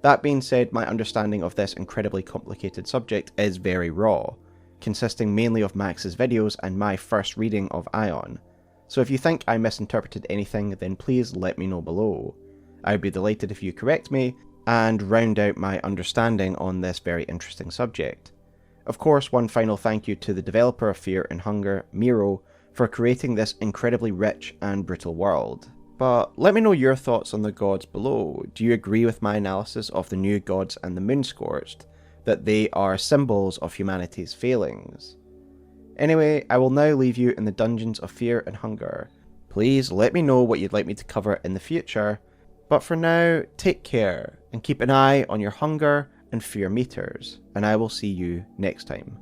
That being said, my understanding of this incredibly complicated subject is very raw, consisting mainly of Max's videos and my first reading of Aion, so if you think I misinterpreted anything, then please let me know below. I'd be delighted if you correct me and round out my understanding on this very interesting subject. Of course, one final thank you to the developer of Fear and Hunger, Miro, for creating this incredibly rich and brutal world. But let me know your thoughts on the gods below. Do you agree with my analysis of the new gods and the Moonscorched, that they are symbols of humanity's failings? Anyway, I will now leave you in the dungeons of Fear and Hunger. Please let me know what you'd like me to cover in the future, but for now, take care and keep an eye on your hunger and fear meters, and I will see you next time.